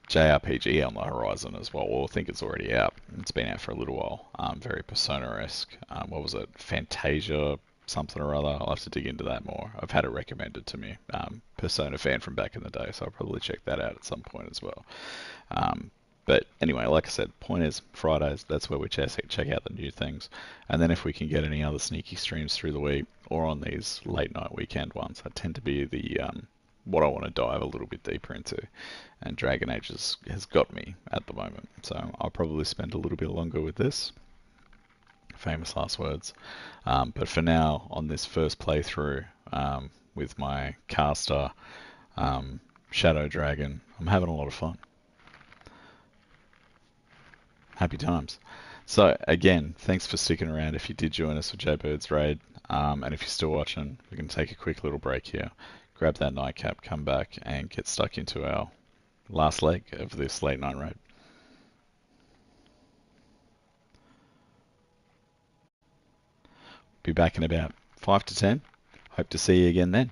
D: JRPG on the horizon as well. Well, I think it's already out. It's been out for a little while. Very Persona-esque. What was it? Fantasia something or other. I'll have to dig into that more. I've had it recommended to me. Persona fan from back in the day, so I'll probably check that out at some point as well. But anyway, like I said, point is Fridays, that's where we check out the new things. And then if we can get any other sneaky streams through the week or on these late night weekend ones, that tend to be the what I want to dive a little bit deeper into. And Dragon Age has got me at the moment. So I'll probably spend a little bit longer with this. Famous last words. But for now, on this first playthrough with my caster, Shadow Dragon, I'm having a lot of fun. Happy times. So again, thanks for sticking around if you did join us for Jaybird's raid. And if you're still watching, we can take a quick little break here. Grab that nightcap, come back, and get stuck into our last leg of this late night raid. Be back in about 5 to 10. Hope to see you again then.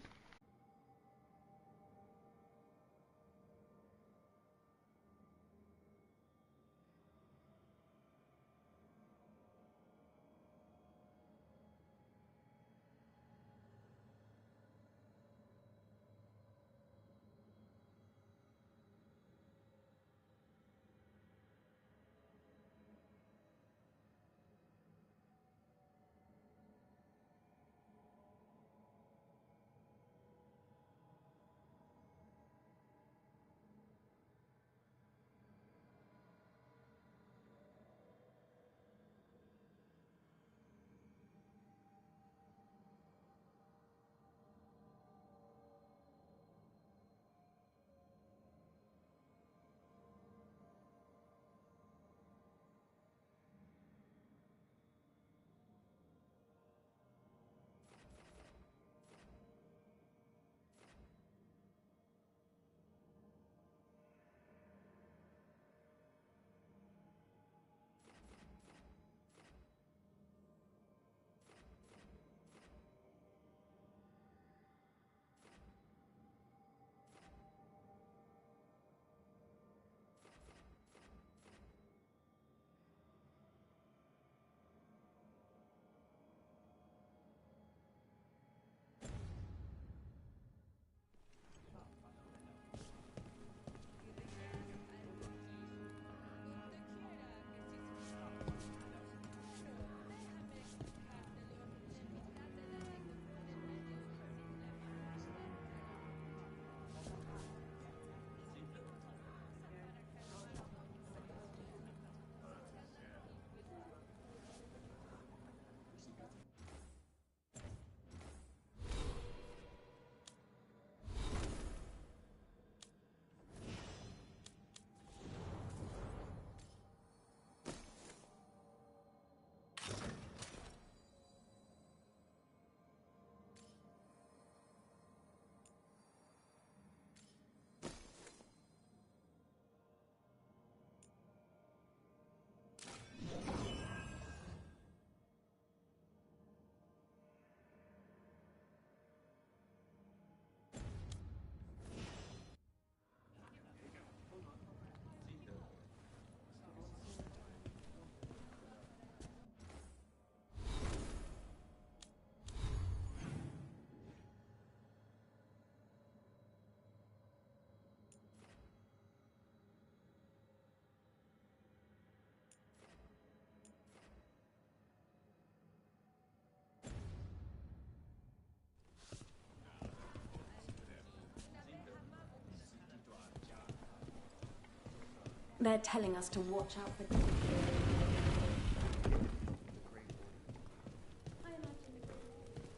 N: They're telling us to watch out for...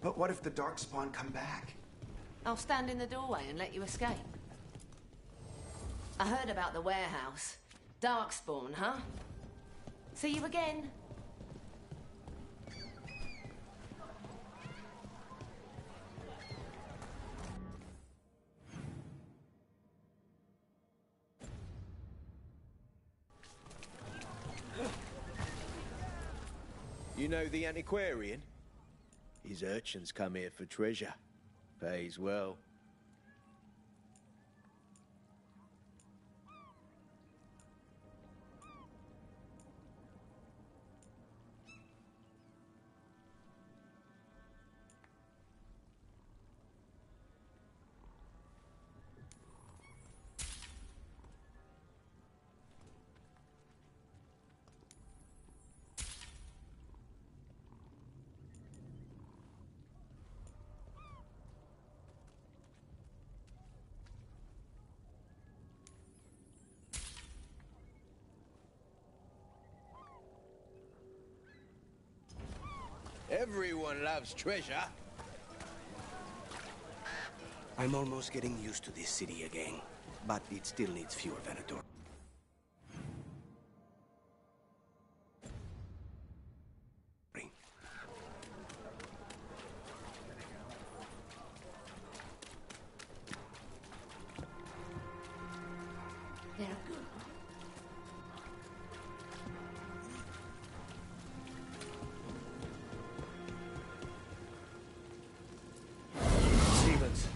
M: But what if the Darkspawn come back?
O: I'll stand in the doorway and let you escape. I heard about the warehouse. Darkspawn, huh? See you again.
U: You know the antiquarian? His urchins come here for treasure. Pays well. Everyone loves treasure.
B: I'm almost getting used to this city again, but it still needs fewer Venator.
O: They're good.
C: Demons.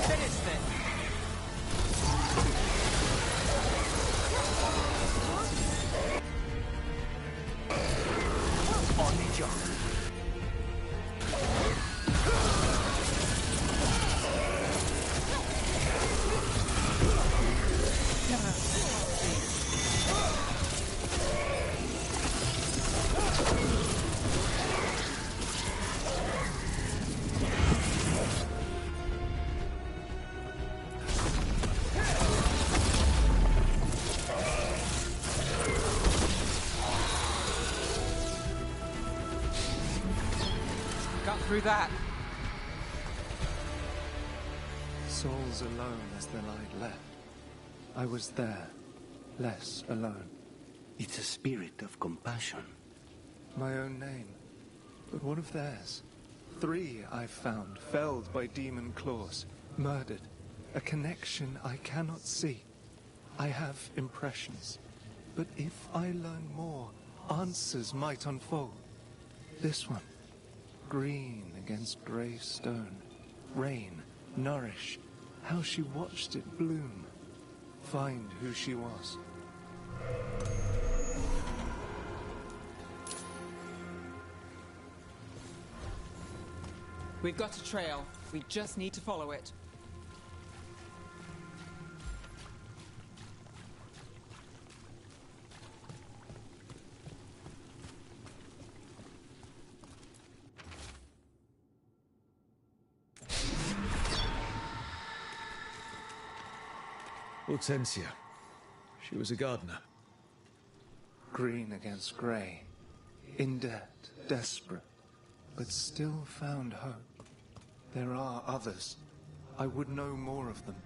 I: Finish this.
B: On the job.
I: Got through that.
L: Souls alone as the light left. I was there, less alone.
B: It's a spirit of compassion.
L: My own name. But what of theirs? 3 I've found, felled by demon claws, murdered. A connection I cannot see. I have impressions. But if I learn more, answers might unfold. This one. Green against grey stone. Rain, nourish. How she watched it bloom. Find who she was.
I: We've got a trail. We just need to follow it.
F: Hortensia. She was a gardener.
L: Green against grey. In debt, desperate. But still found hope. There are others. I would know more of them.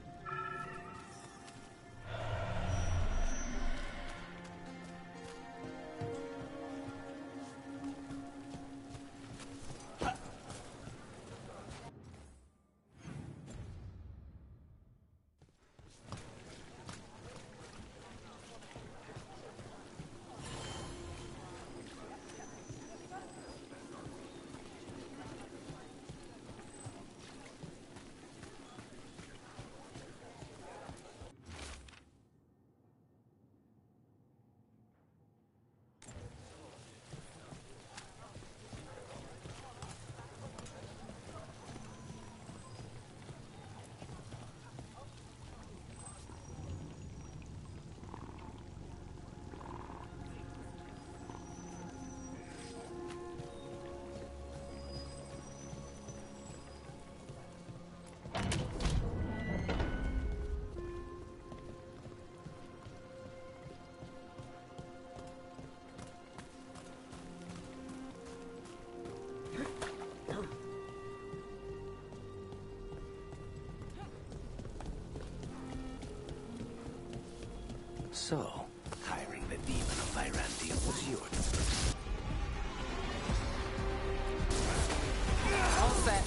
B: So, hiring the demon of Virantium was yours.
I: All set.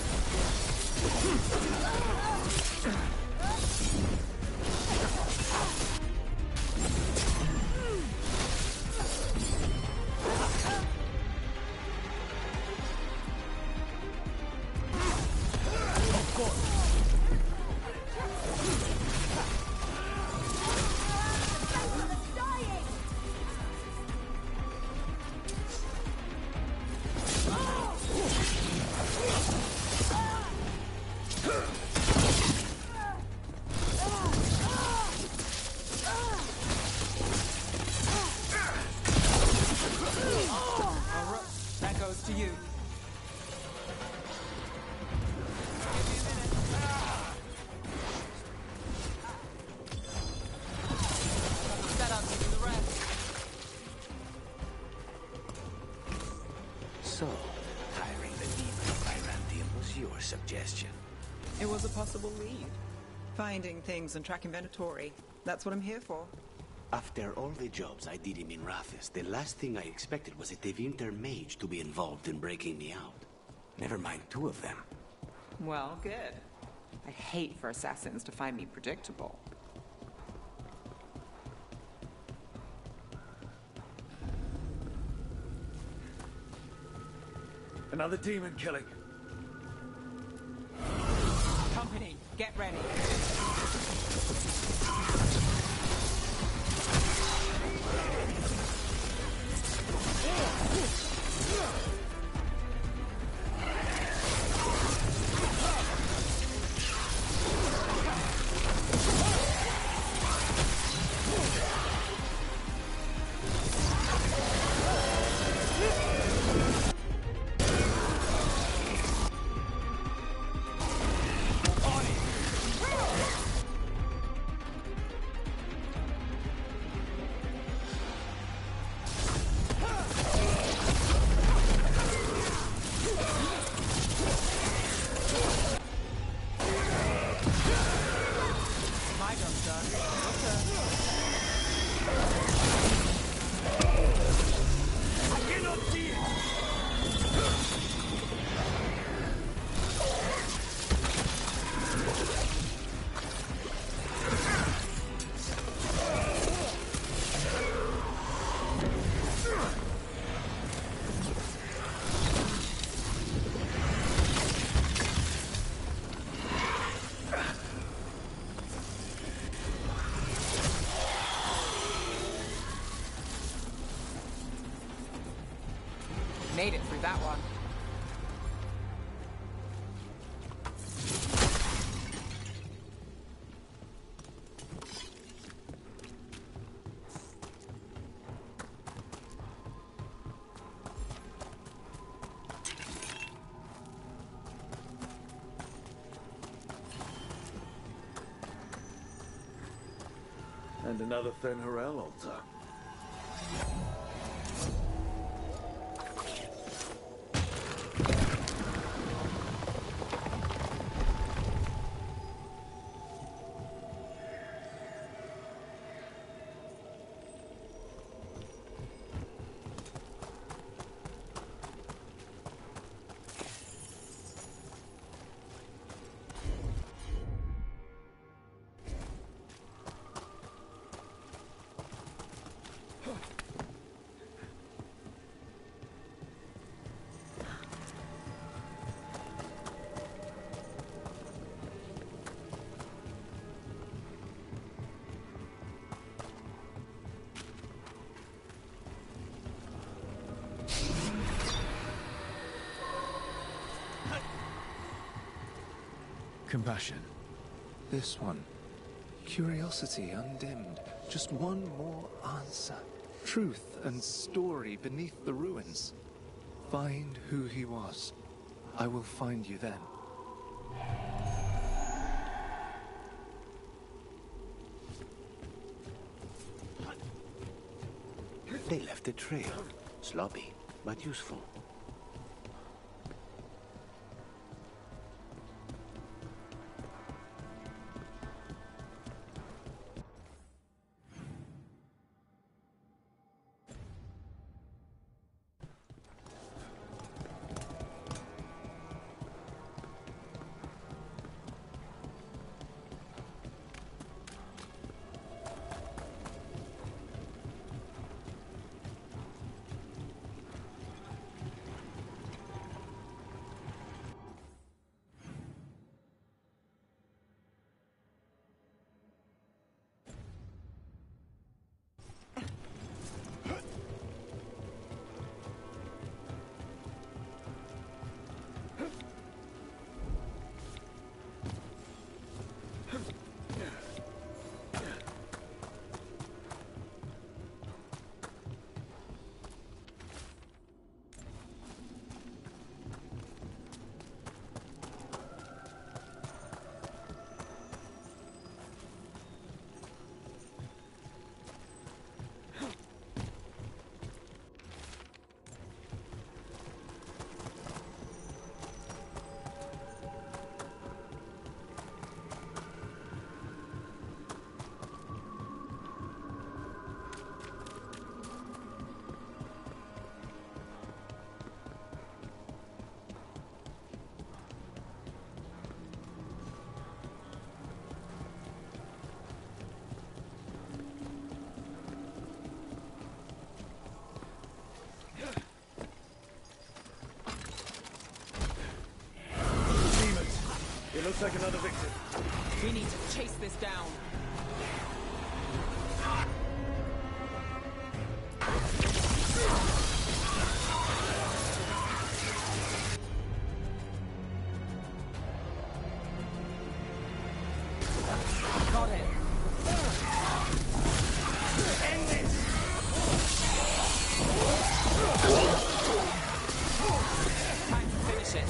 B: Pure suggestion.
I: It was a possible lead. Finding things and tracking Venatori. That's what I'm here for.
B: After all the jobs I did in Minrathis, the last thing I expected was a Tevinter mage to be involved in breaking me out. Never mind 2 of them.
I: Well, good. I hate for assassins to find me predictable.
C: Another demon killing.
I: Company, get ready. Made it through that one.
C: And another Fen'Harel altar.
L: Compassion. This one. Curiosity undimmed. Just one more answer. Truth and story beneath the ruins. Find who he was. I will find you then.
B: They left a trail. Sloppy, but useful.
C: looks like another victim.
I: We need to chase this down. Got it. End it. Time to finish it.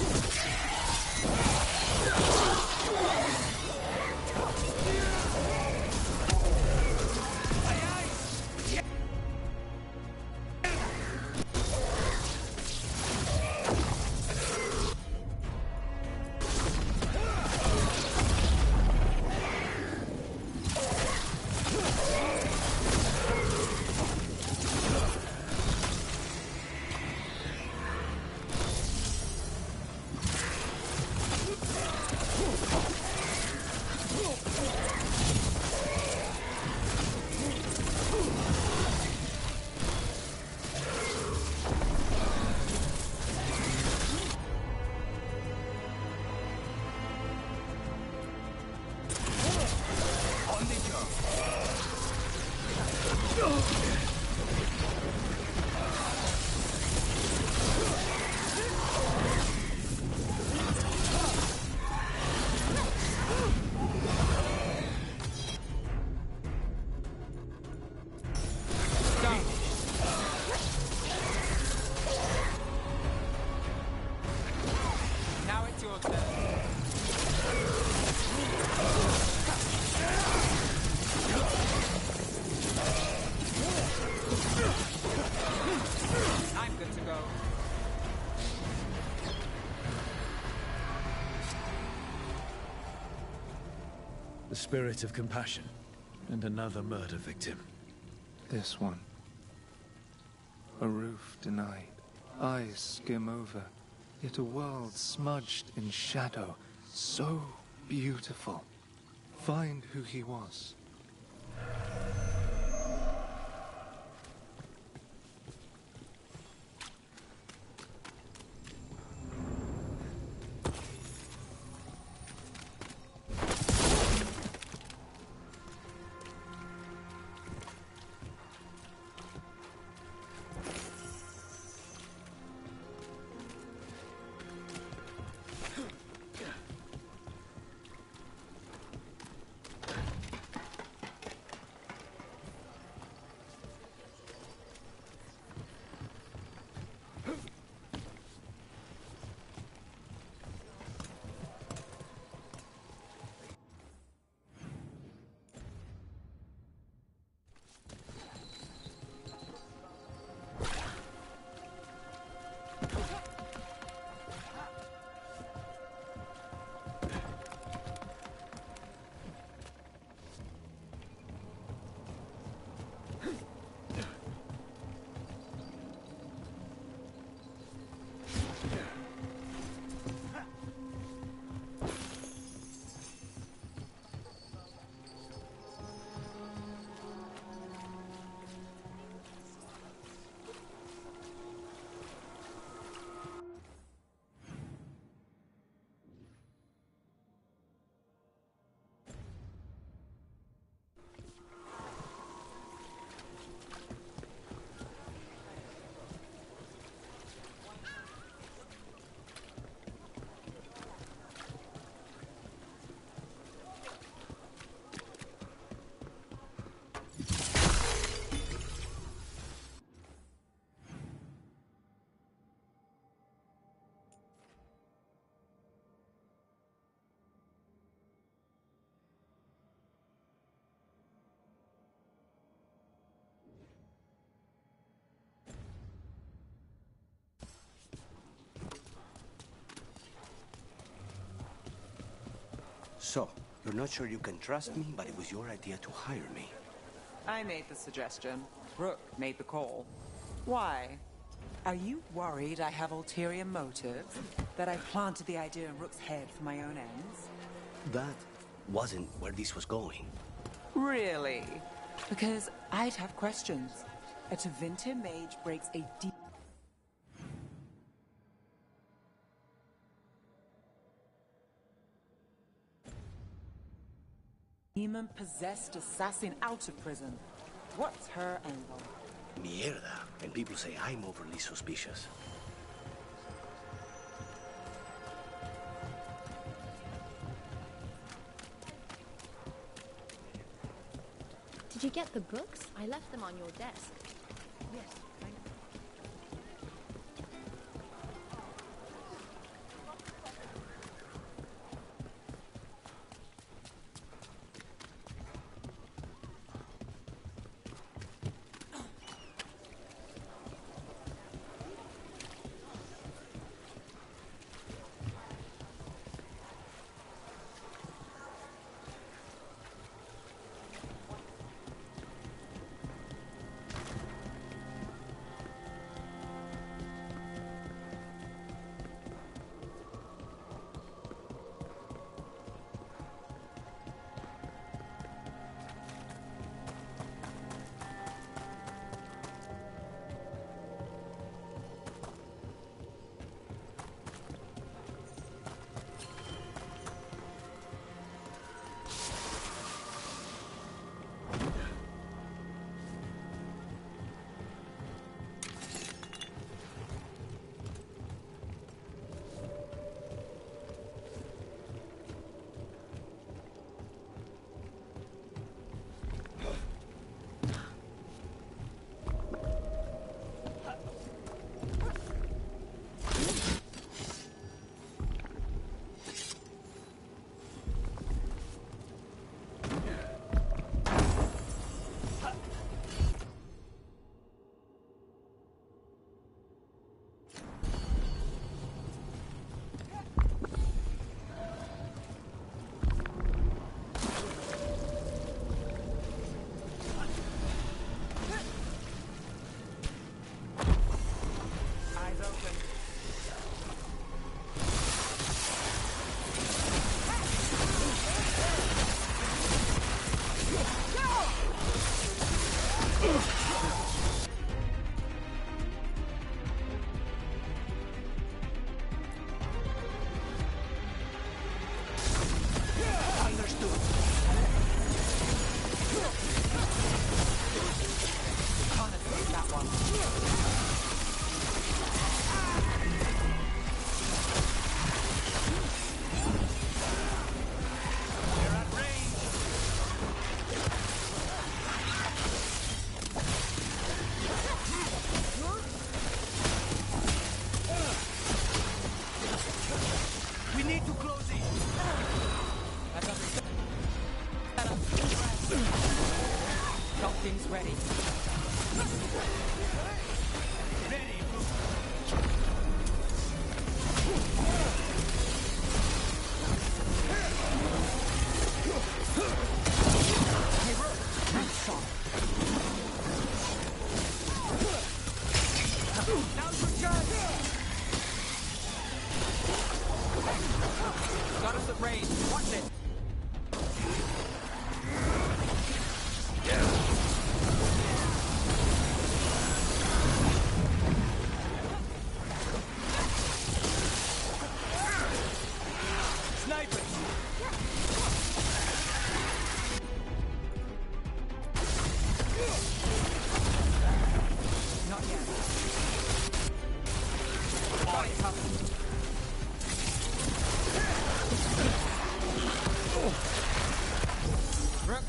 F: The spirit of compassion, and another murder victim.
L: This one. A roof denied, eyes skim over, yet a world smudged in shadow, so beautiful. Find who he was.
B: So, you're not sure you can trust me, but it was your idea to hire me.
I: I made the suggestion. Rook made the call. Why? Are you worried I have ulterior motives? That I planted the idea in Rook's head for my own ends?
B: That wasn't where this was going.
I: Really? Because I'd have questions. A Tevinter mage breaks a deep... Demon-possessed assassin out of prison. What's her angle?
H: Mierda. And people say I'm overly suspicious.
V: Did you get the books? I left them on your desk.
I: Yes.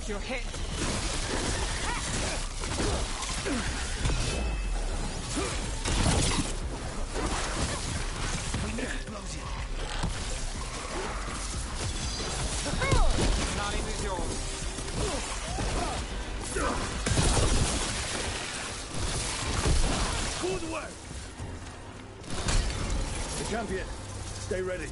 I: You're hit. We need to close it. Not even yours.
C: Good work. The champion, stay ready.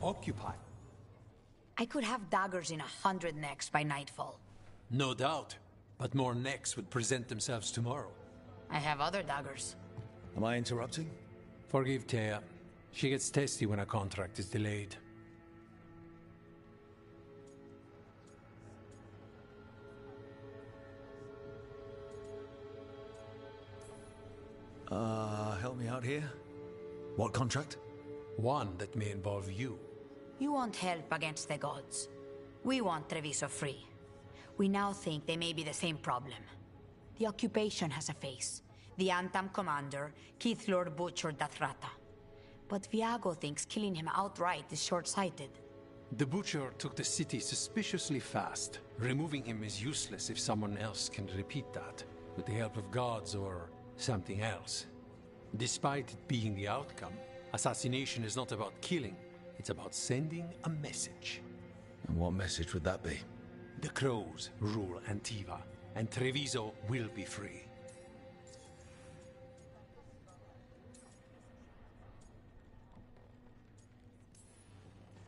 A: occupied.
G: I could have daggers in 100 necks by nightfall.
A: No doubt. But more necks would present themselves tomorrow.
G: I have other daggers.
F: Am I interrupting?
A: Forgive Thea. She gets testy when a contract is delayed.
F: Help me out here. What contract?
A: One that may involve you.
G: You want help against the gods. We want Treviso free. We now think they may be the same problem. The occupation has a face. The Antam commander, Keith Lord Butcher Dathrata. But Viago thinks killing him outright is short-sighted.
A: The Butcher took the city suspiciously fast. Removing him is useless if someone else can repeat that, with the help of gods or something else. Despite it being the outcome, assassination is not about killing, it's about sending a message.
F: And what message would that be?
A: The Crows rule Antiva, and Treviso will be free.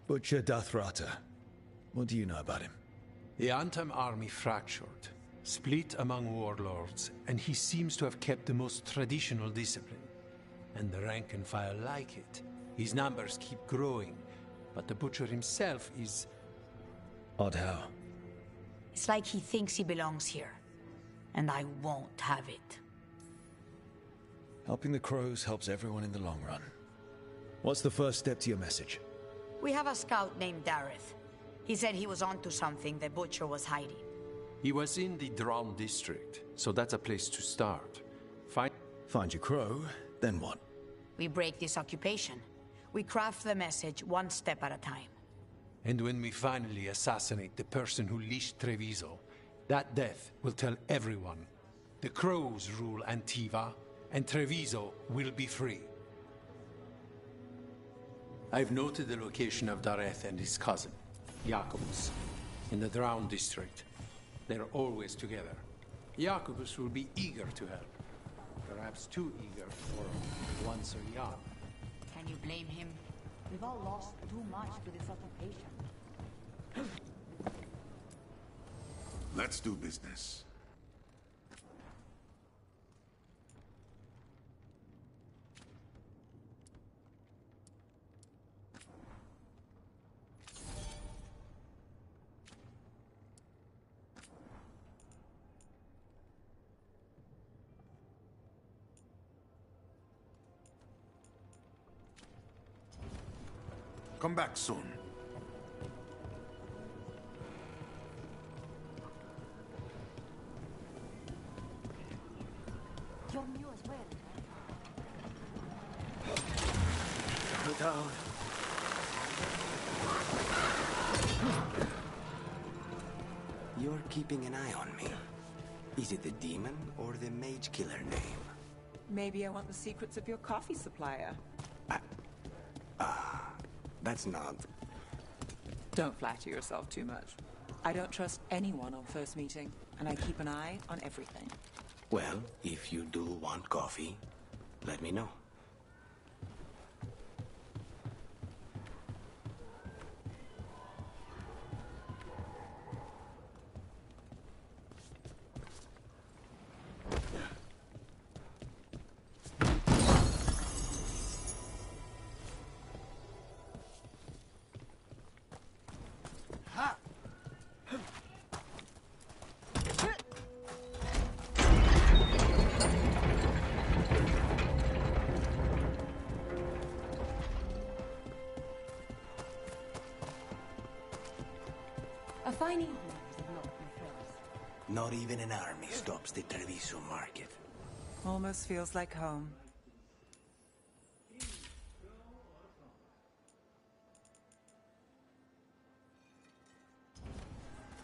F: Butcher Dathrata. What do you know about him?
A: The Antam army fractured, split among warlords, and he seems to have kept the most traditional discipline. And the rank and file like it. His numbers keep growing, but the Butcher himself is...
F: Odd how?
G: It's like he thinks he belongs here. And I won't have it.
F: Helping the Crows helps everyone in the long run. What's the first step to your message?
G: We have a scout named Dareth. He said he was onto something the Butcher was hiding.
A: He was in the Drown district, so that's a place to start.
F: Find your crow, then what?
G: We break this occupation. We craft the message one step at a time.
A: And when we finally assassinate the person who leashed Treviso, that death will tell everyone. The Crows rule Antiva, and Treviso will be free. I've noted the location of Dareth and his cousin, Jacobus, in the Drown district. They're always together. Jacobus will be eager to help. Perhaps too eager for one so young.
G: Can you blame him? We've all lost too much to this occupation.
W: Let's do business. Come back soon.
G: You're new as well.
M: Put down.
B: You're keeping an eye on me. Is it the demon or the mage killer name?
I: Maybe I want the secrets of your coffee supplier.
B: That's not...
I: Don't flatter yourself too much. I don't trust anyone on first meeting, and I keep an eye on everything.
B: Well, if you do want coffee, let me know.
O: A fine evening is not my friends.
B: Not even an army stops the Treviso market.
I: Almost feels like home.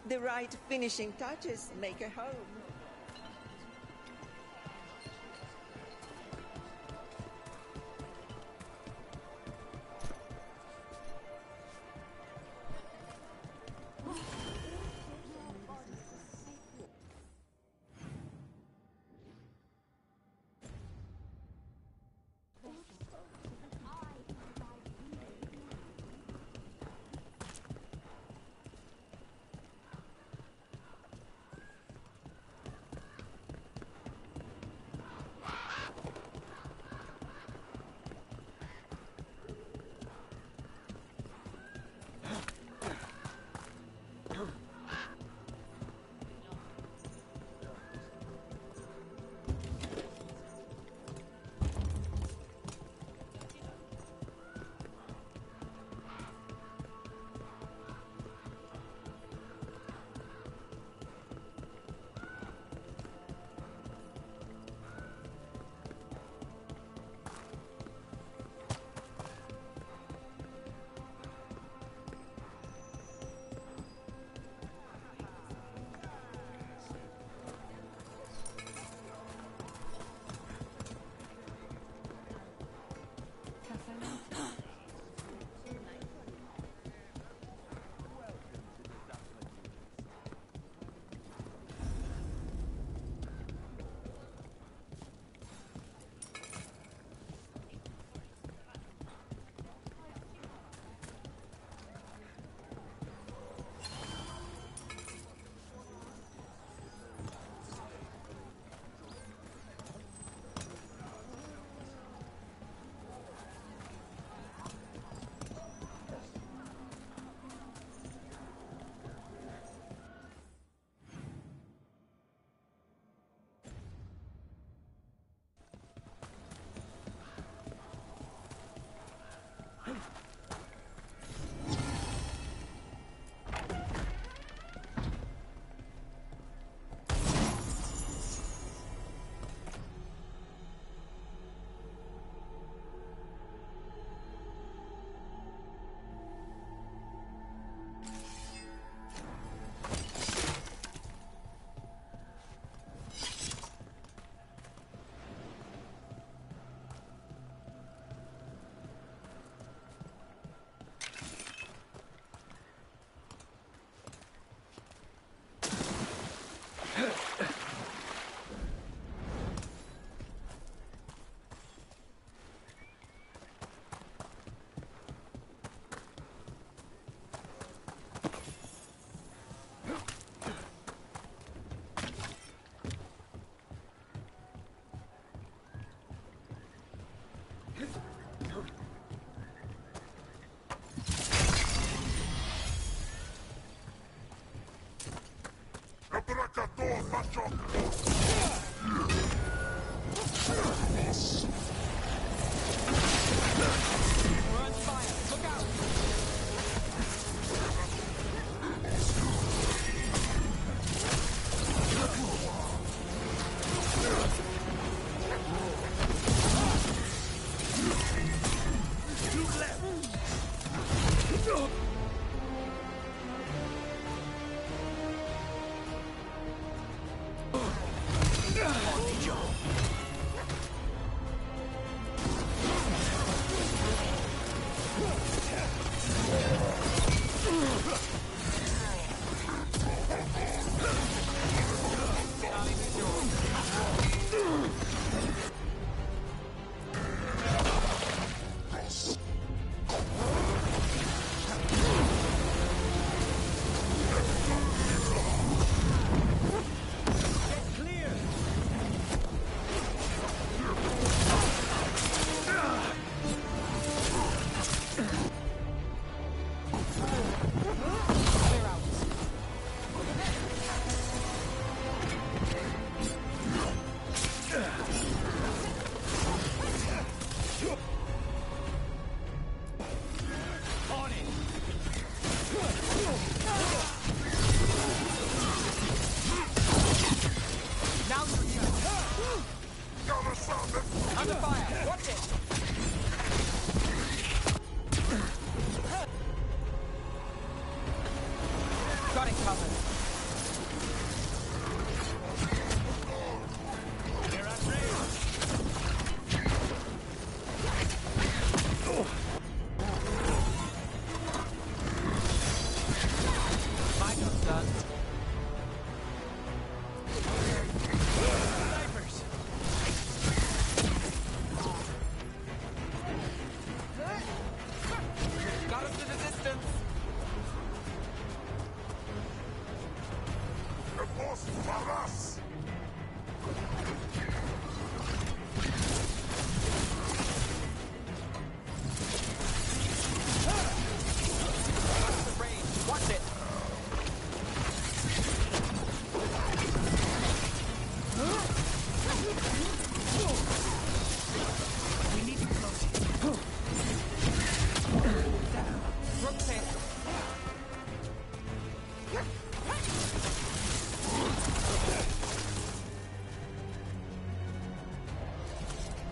X: The right finishing touches make a home.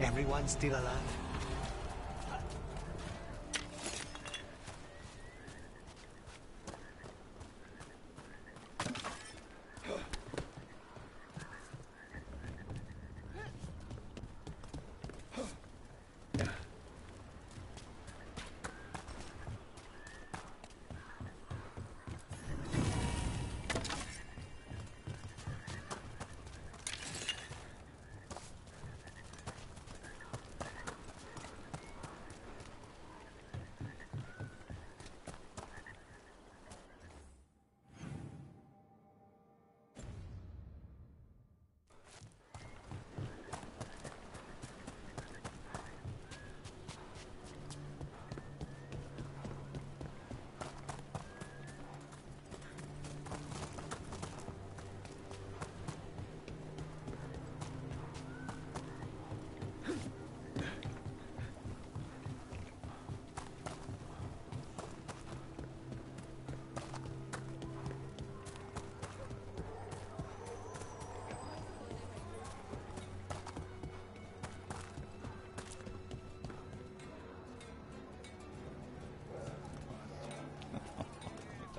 J: Everyone's still alive.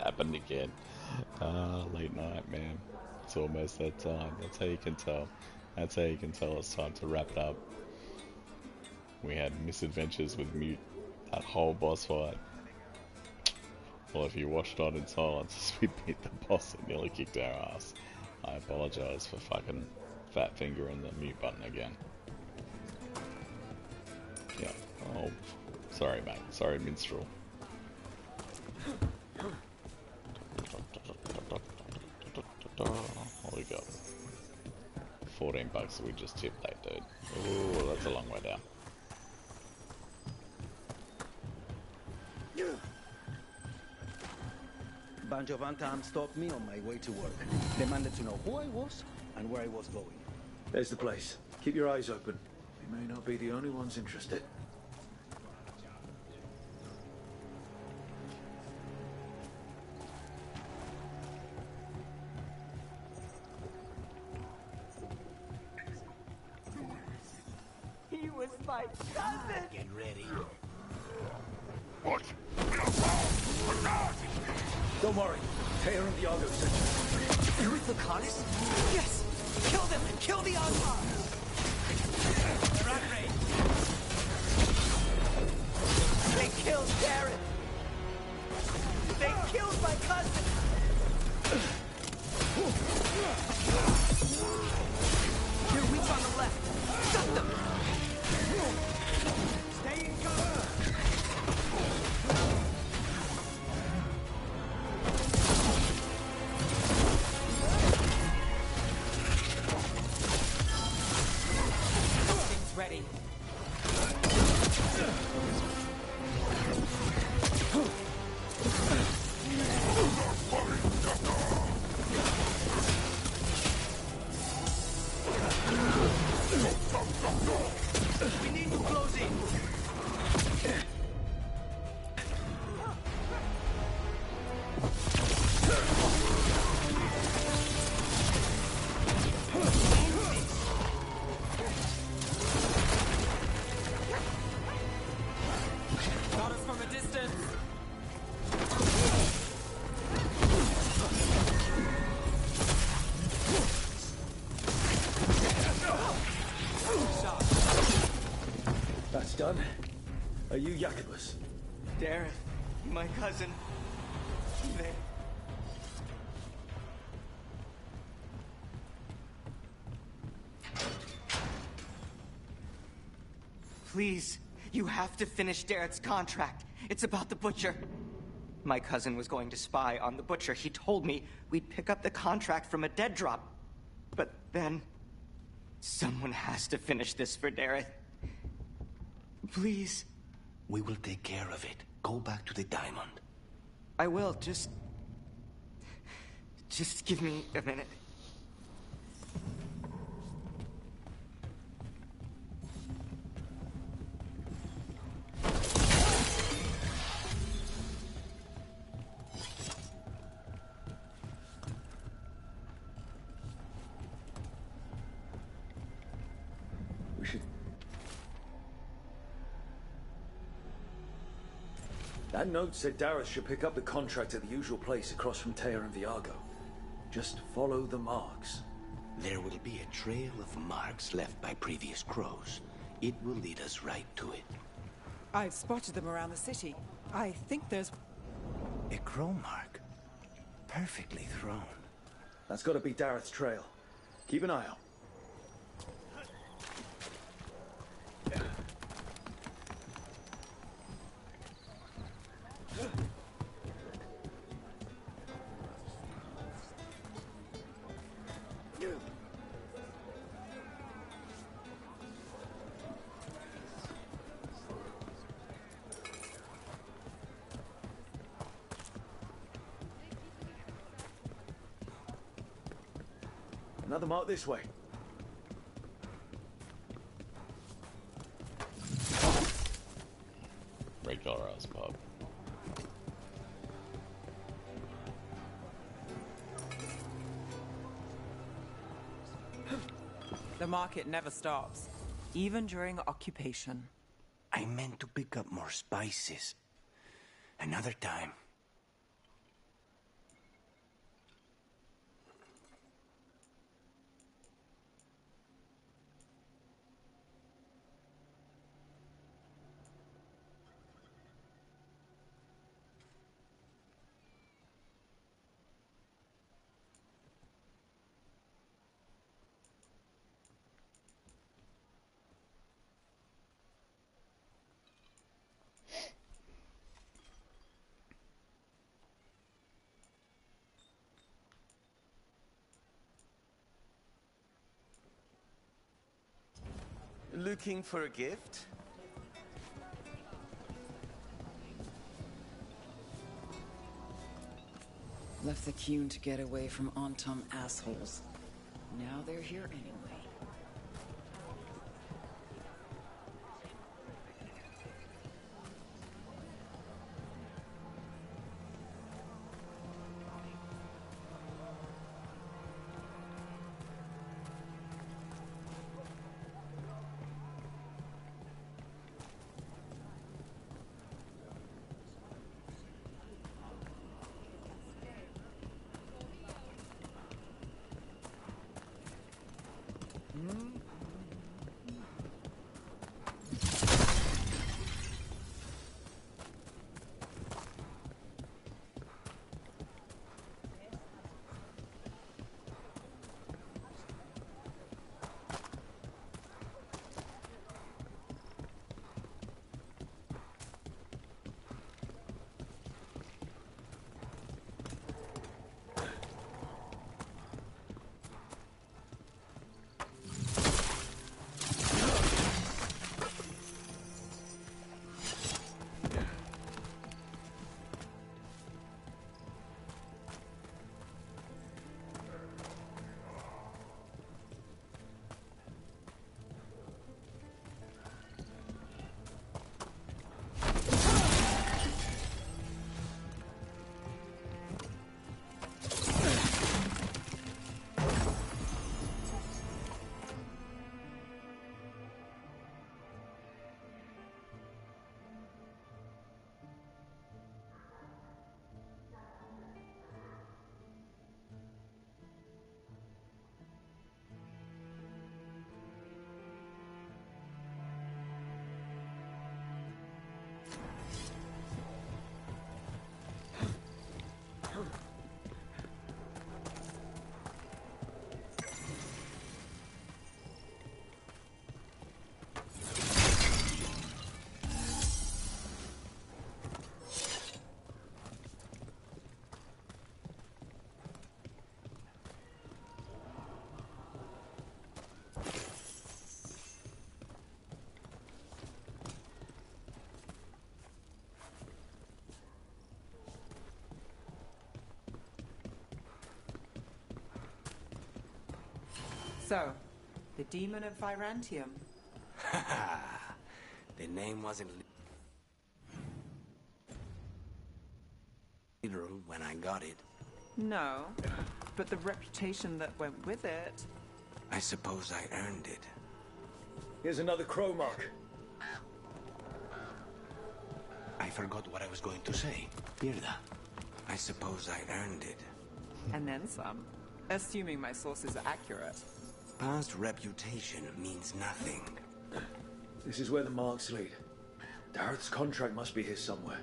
D: Happened again. Late night, man. It's almost that time. That's how you can tell. That's how you can tell it's time to wrap it up. We had misadventures with Mute. That whole boss fight. Well, if you watched on in silence as we beat the boss and nearly kicked our ass, I apologize for fucking fat fingering the mute button again. Yeah. Oh, sorry, mate. Sorry, minstrel. What we got? 14 bucks we just tipped that dude. Ooh, that's a long way down.
H: bunch of Antam stopped me on my way to work. Demanded to know who I was and where I was going.
F: There's the place. Keep your eyes open. We may not be the only ones interested.
X: He was my cousin!
H: Get ready.
W: What?
F: Don't worry. Tear and Viago sent you.
X: You with Lucanus? Yes! Kill them! Kill the Antar! Rat raid! They killed Darren! They killed my cousin! They're weak on the left! Stop them! Stay in cover!
I: Ready.
X: We need to close in.
I: Got us from a distance.
F: That's done. Are you Jacobus?
X: Darren, my cousin. There. Please, you have to finish Darrett's contract. It's about the Butcher. My cousin was going to spy on the Butcher. He told me we'd pick up the contract from a dead drop. But then, someone has to finish this for Dareth. Please.
H: We will take care of it. Go back to the diamond.
X: I will, just give me a minute.
F: We should... That note said Dareth should pick up the contract at the usual place across from Teir and Viago. Just follow the marks.
H: There will be a trail of marks left by previous crows. It will lead us right to it.
I: I've spotted them around the city. I think there's...
H: A crow mark. Perfectly thrown.
F: That's got to be Dareth's trail. Keep an eye out. Another mark this way.
D: Regular ass pub.
I: The market never stops, even during occupation.
H: I meant to pick up more spices. Another time.
U: Looking for a gift?
I: Left the Qun to get away from Antam assholes. Now they're here anyway. So, the Demon of Virantium.
H: The name wasn't literal when I got it.
I: No, but the reputation that went with it.
H: I suppose I earned it.
C: Here's another crow mark.
H: I forgot what I was going to say. Hear that? I suppose I earned it.
I: And then some. Assuming my sources are accurate.
H: Past reputation means nothing.
C: This is where the marks lead. Dareth's contract must be here somewhere.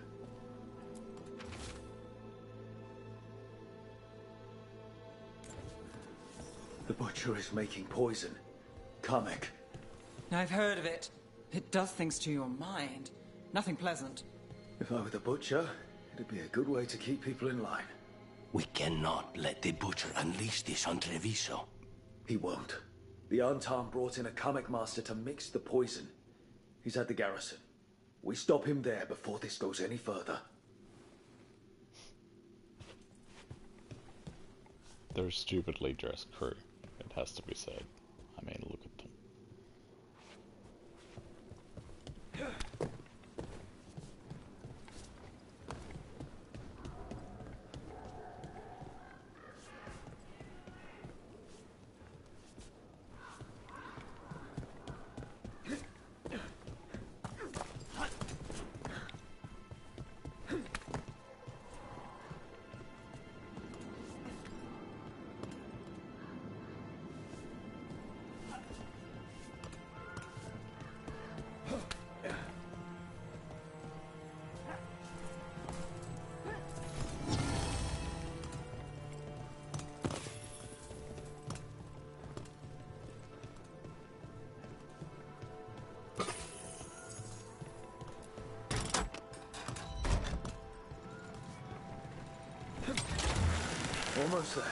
C: The Butcher is making poison. Kamek.
I: I've heard of it. It does things to your mind. Nothing pleasant.
C: If I were the Butcher, it'd be a good way to keep people in line.
H: We cannot let the Butcher unleash this on Treviso.
C: He won't. The Antam brought in a Kamek master to mix the poison. He's at the garrison. We stop him there before this goes any further.
D: They're a stupidly dressed crew, it has to be said. I mean, look at them.
C: Almost there.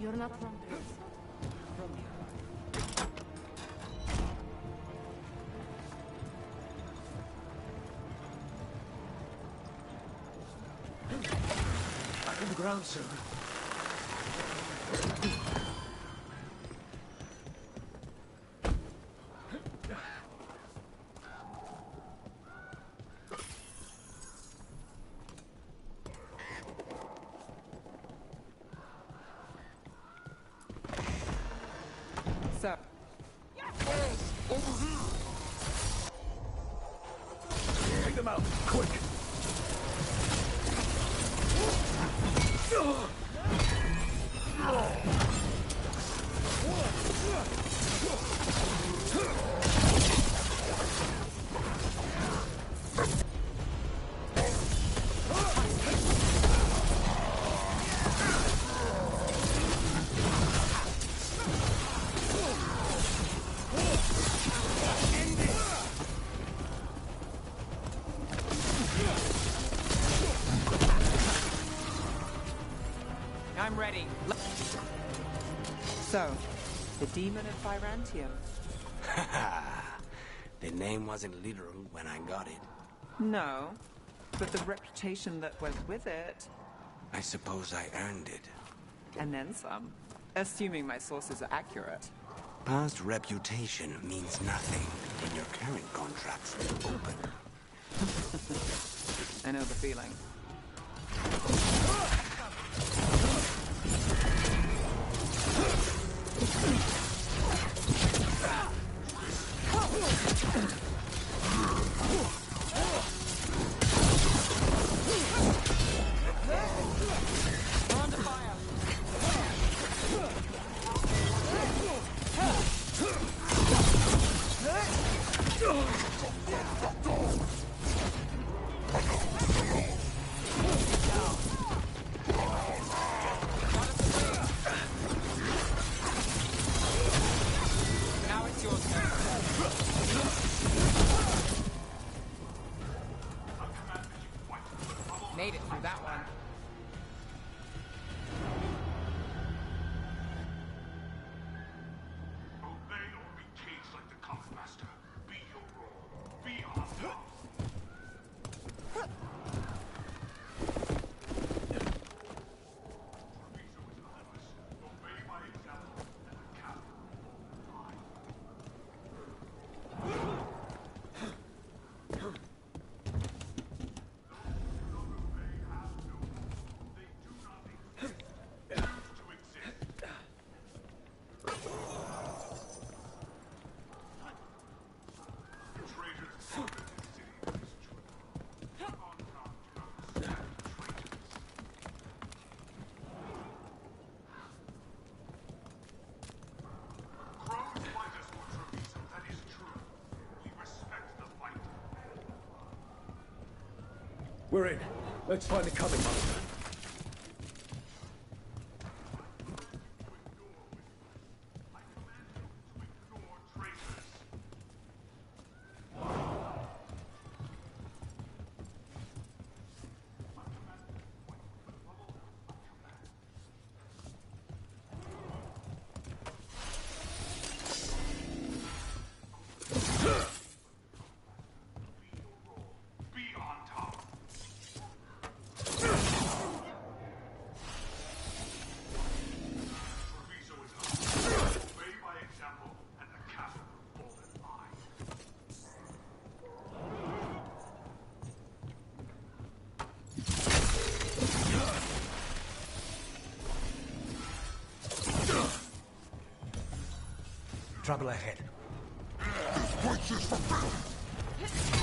V: You're not from this. From here.
C: Back on the ground, sir.
I: So,
C: Take them out, quick!
I: I'm ready. So, the demon of Virantium.
B: The name wasn't literal when I got it.
I: No, but the reputation that went with it.
B: I suppose I earned it.
I: And then some. Assuming my sources are accurate.
B: Past reputation means nothing when your current contract's open.
I: I know the feeling. Made it through that one.
W: Obey or be caged like the Comet Master. Be your role. Be on top. Obey my example and the captain.
C: We're in. Let's find the coming master.
W: Be on top.
J: trouble ahead.
W: This place is forbidden!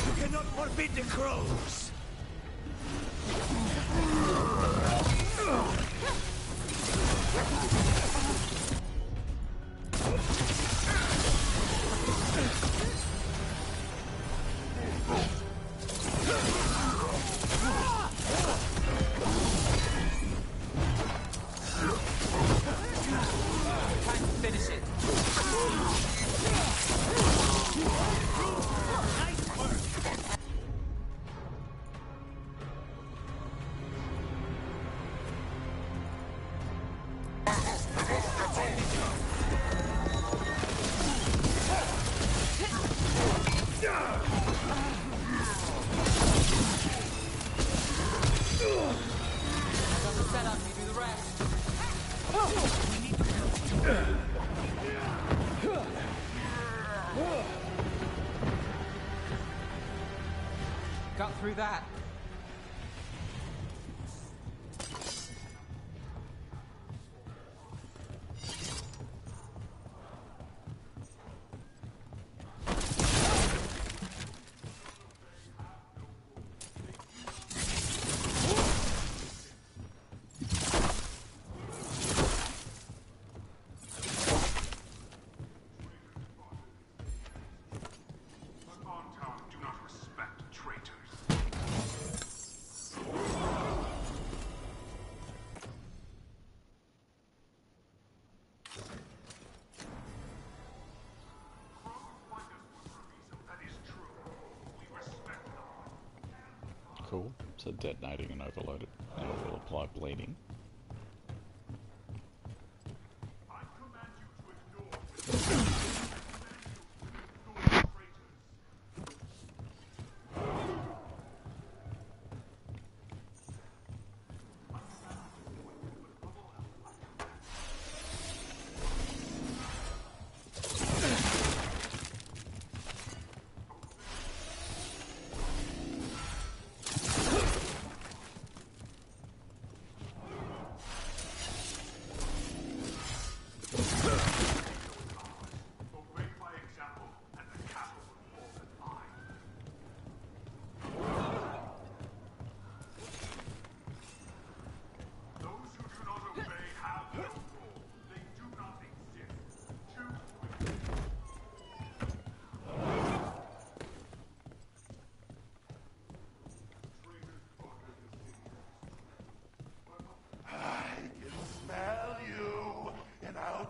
J: You cannot forbid the crows!
I: Got through that.
D: Cool. So detonating and overloaded. Now we'll apply bleeding.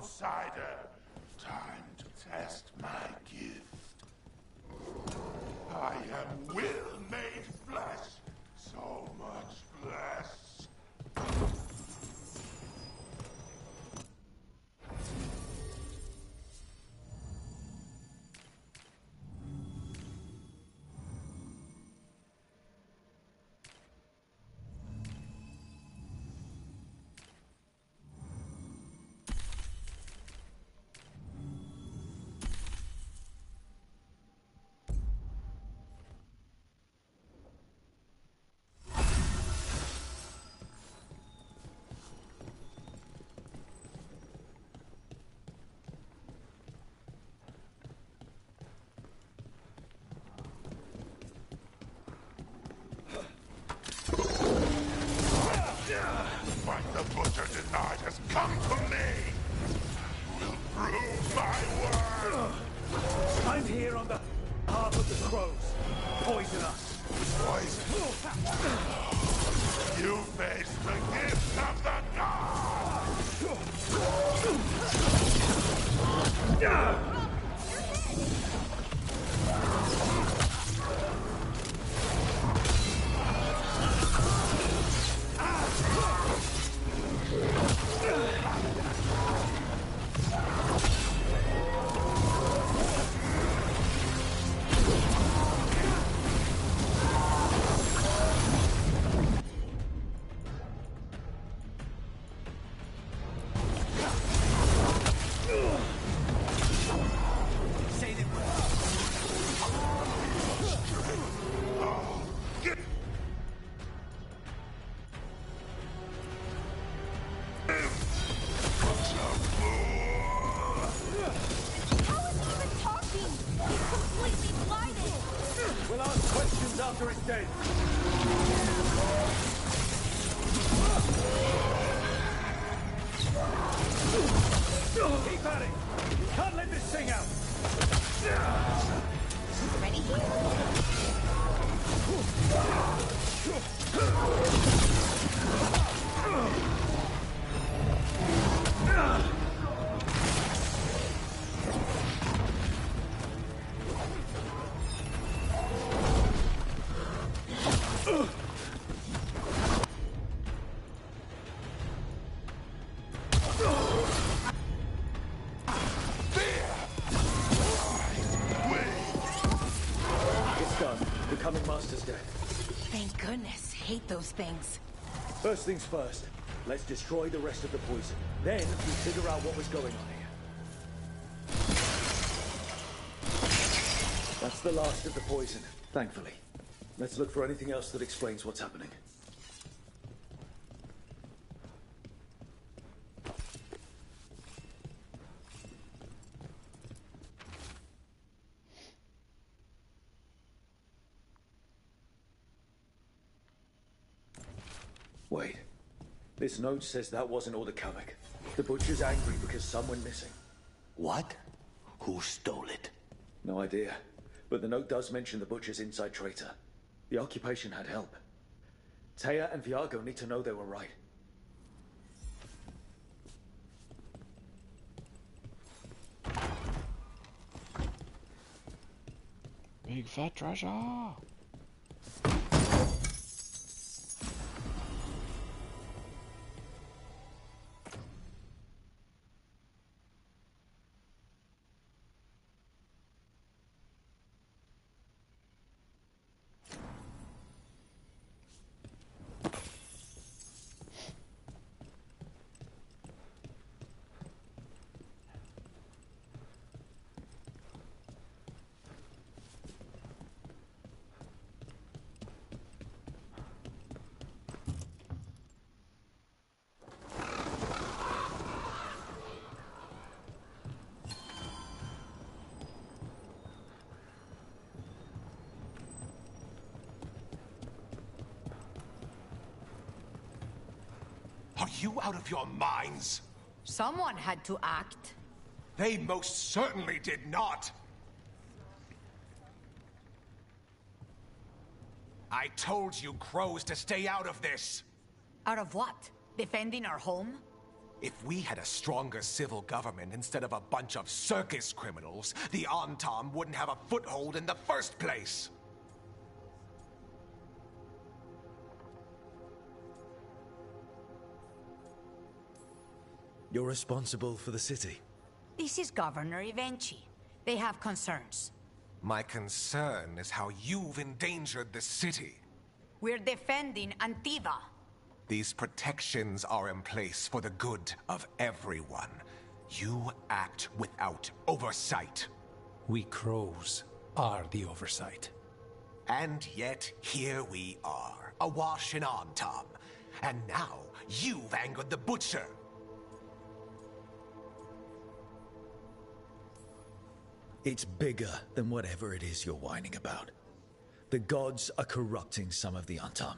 W: Outsider, time to test my gift. I am will made flesh, so much flesh. What the Butcher denied has come to me! Will prove my worth!
C: I'm here on the behalf of the crows. Poison us.
W: Poison? You face the gift of the gods!
C: after it's dead. Keep at it! Can't let this thing out!
G: Ready?
C: Master's dead.
O: Thank goodness. Hate those things.
C: First things first, let's destroy the rest of the poison. Then we figure out what was going on here. That's the last of the poison, thankfully. Let's look for anything else that explains what's happening. Wait. This note says that wasn't all the comic. The Butcher's angry because some went missing.
H: What? Who stole it?
C: No idea. But the note does mention the Butcher's inside traitor. The occupation had help. Taya and Viago need to know they were right.
D: Big fat treasure!
W: Are you out of your minds?
G: Someone had to act.
W: They most certainly did not. I told you crows to stay out of this.
G: Out of what? Defending our home?
W: If we had a stronger civil government instead of a bunch of circus criminals, the Antam wouldn't have a foothold in the first place.
F: You're responsible for the city.
G: This is Governor Evenchi. They have concerns.
W: My concern is how you've endangered the city.
G: We're defending Antiva.
W: These protections are in place for the good of everyone. You act without oversight.
A: We crows are the oversight.
W: And yet, here we are, awash in Antam. And now, you've angered the Butcher.
F: It's bigger than whatever it is you're whining about. The gods are corrupting some of the Antam.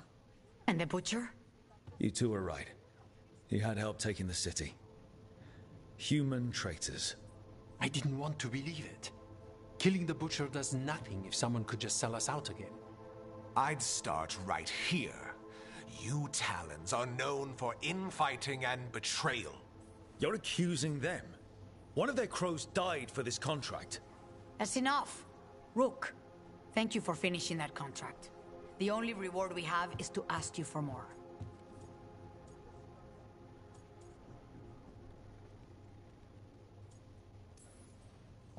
G: And the Butcher?
F: You two are right. He had help taking the city. Human traitors.
A: I didn't want to believe it. Killing the Butcher does nothing if someone could just sell us out again.
W: I'd start right here. You Talons are known for infighting and betrayal.
F: You're accusing them. One of their crows died for this contract.
G: That's enough. Rook, thank you for finishing that contract. The only reward we have is to ask you for more.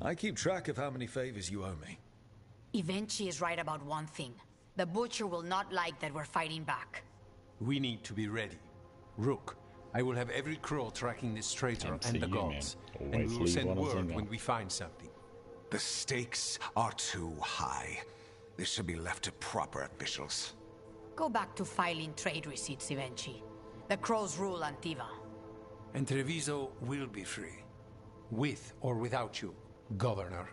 F: I keep track of how many favors you owe me.
G: Evenchi is right about one thing. The Butcher will not like that we're fighting back.
A: We need to be ready. Rook, I will have every crow tracking this traitor and the gods. And we will send word when we find something.
W: The stakes are too high. This should be left to proper officials.
G: Go back to filing trade receipts, Evenchi. The crows rule Antiva.
A: And Treviso will be free. With or without you, Governor.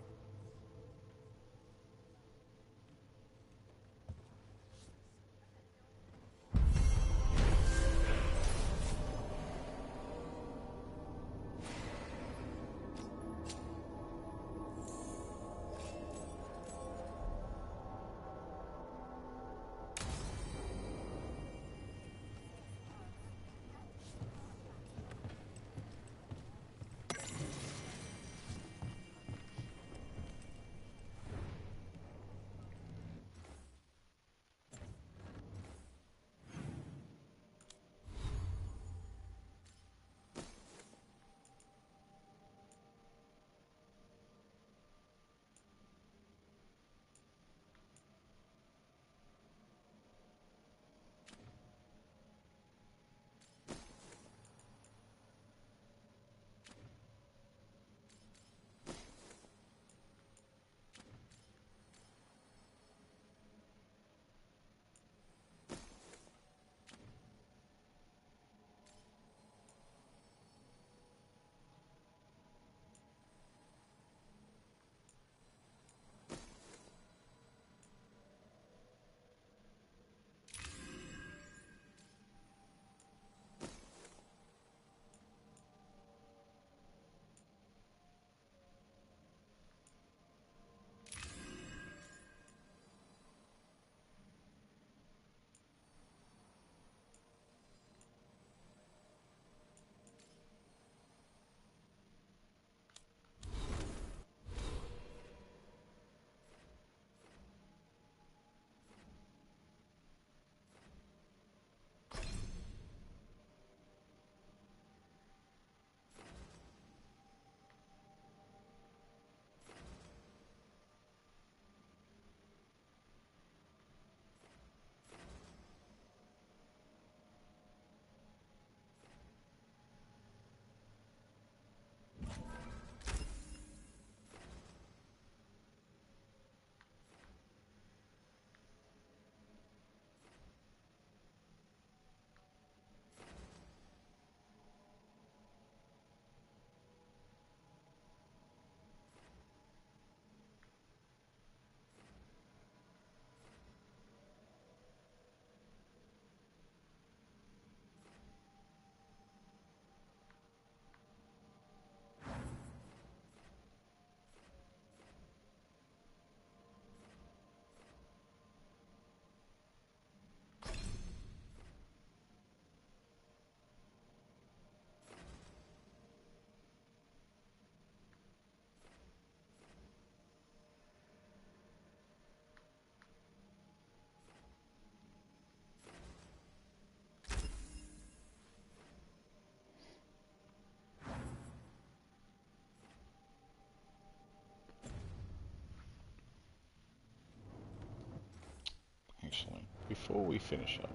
D: Actually, before we finish up,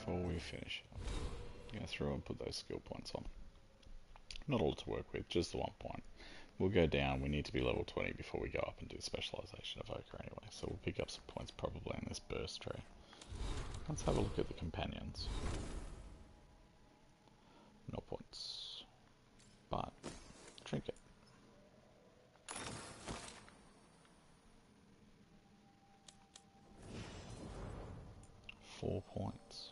D: go through and put those skill points on. Not all to work with, just the 1 point. We'll go down. We need to be level 20 before we go up and do specialization of Ochre anyway, so we'll pick up some points probably in this burst tree. Let's have a look at the companions. No points. But, trinket. Four points.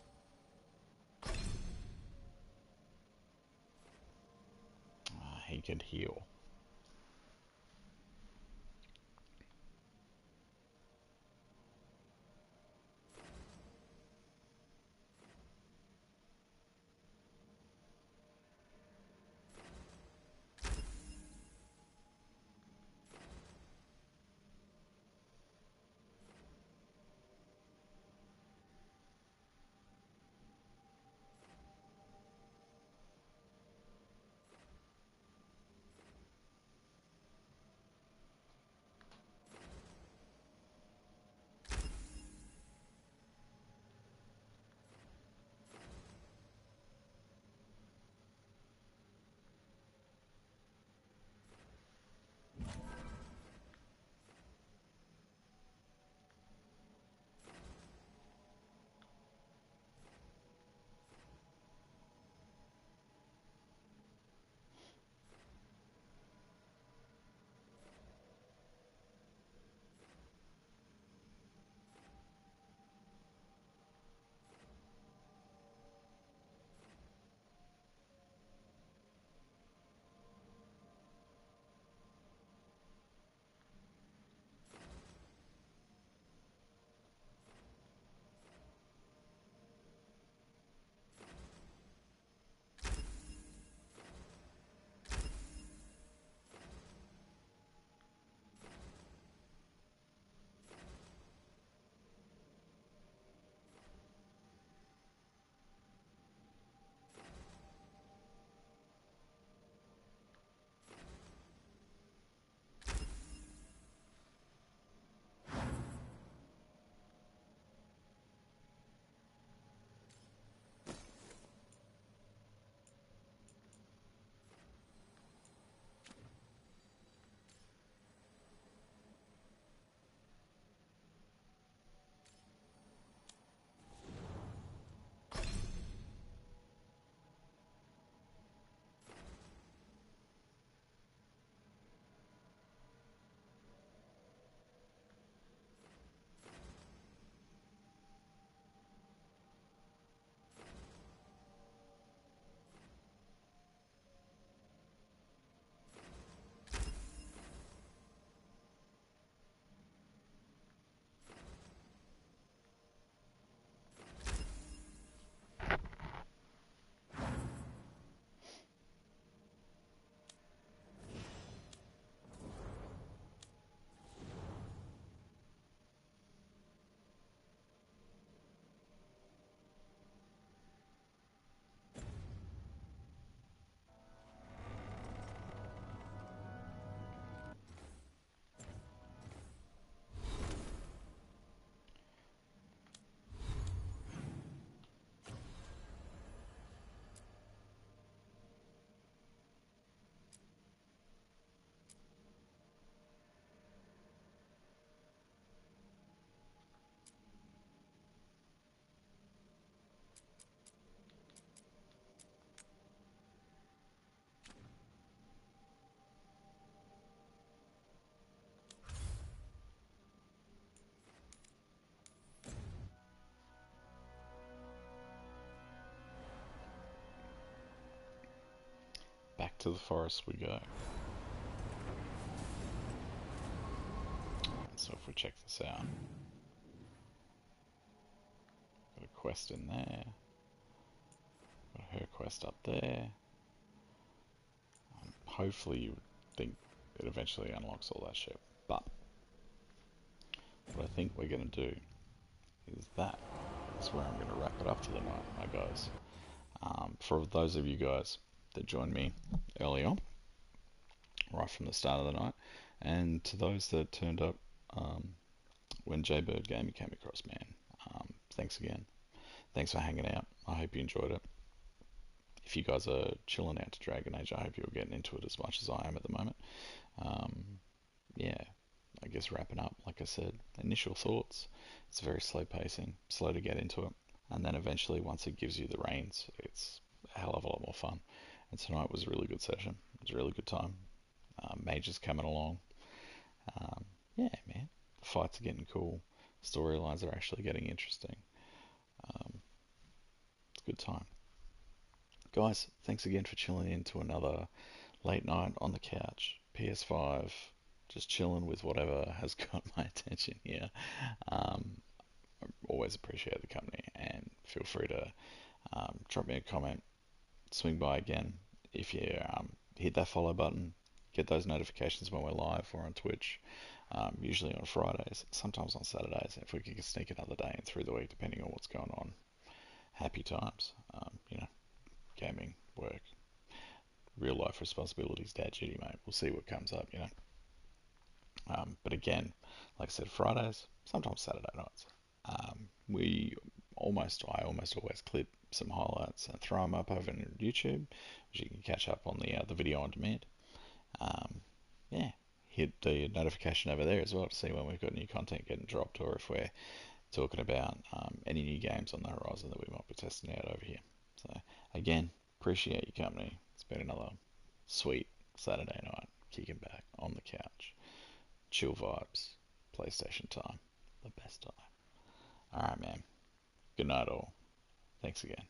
D: He could heal. Back to the forest we go. So if we check this out, got a quest in there, got her quest up there. Hopefully you would think it eventually unlocks all that shit, but what I think we're going to do is that's where I'm going to wrap it up for the night, my guys. For those of you guys that joined me early on, right from the start of the night, and to those that turned up when Jaybird Gaming came across, man. Thanks again. Thanks for hanging out. I hope you enjoyed it. If you guys are chilling out to Dragon Age, I hope you're getting into it as much as I am at the moment. Yeah, I guess wrapping up, like I said, initial thoughts. It's very slow pacing, slow to get into it. And then eventually, once it gives you the reins, it's a hell of a lot more fun. And tonight was a really good session. It was a really good time. Mages coming along. Yeah, man. The fights are getting cool. Storylines are actually getting interesting. It's a good time. Guys, thanks again for chilling in to another late night on the couch. PS5, just chilling with whatever has got my attention here. Always appreciate the company, and feel free to drop me a comment, swing by again. If you hit that follow button, get those notifications when we're live or on Twitch, usually on Fridays, sometimes on Saturdays, if we can sneak another day in through the week, depending on what's going on. Happy times, gaming, work, real life responsibilities, dad duty, mate. We'll see what comes up, But again, like I said, Fridays, sometimes Saturday nights. I almost always clip some highlights and throw them up over on YouTube, which you can catch up on the video on demand. Yeah, hit the notification over there as well to see when we've got new content getting dropped, or if we're talking about any new games on the horizon that we might be testing out over here. So again, appreciate your company. It's been another sweet Saturday night, kicking back on the couch, chill vibes, PlayStation time, the best time. Alright, man. Good night, all. Thanks again.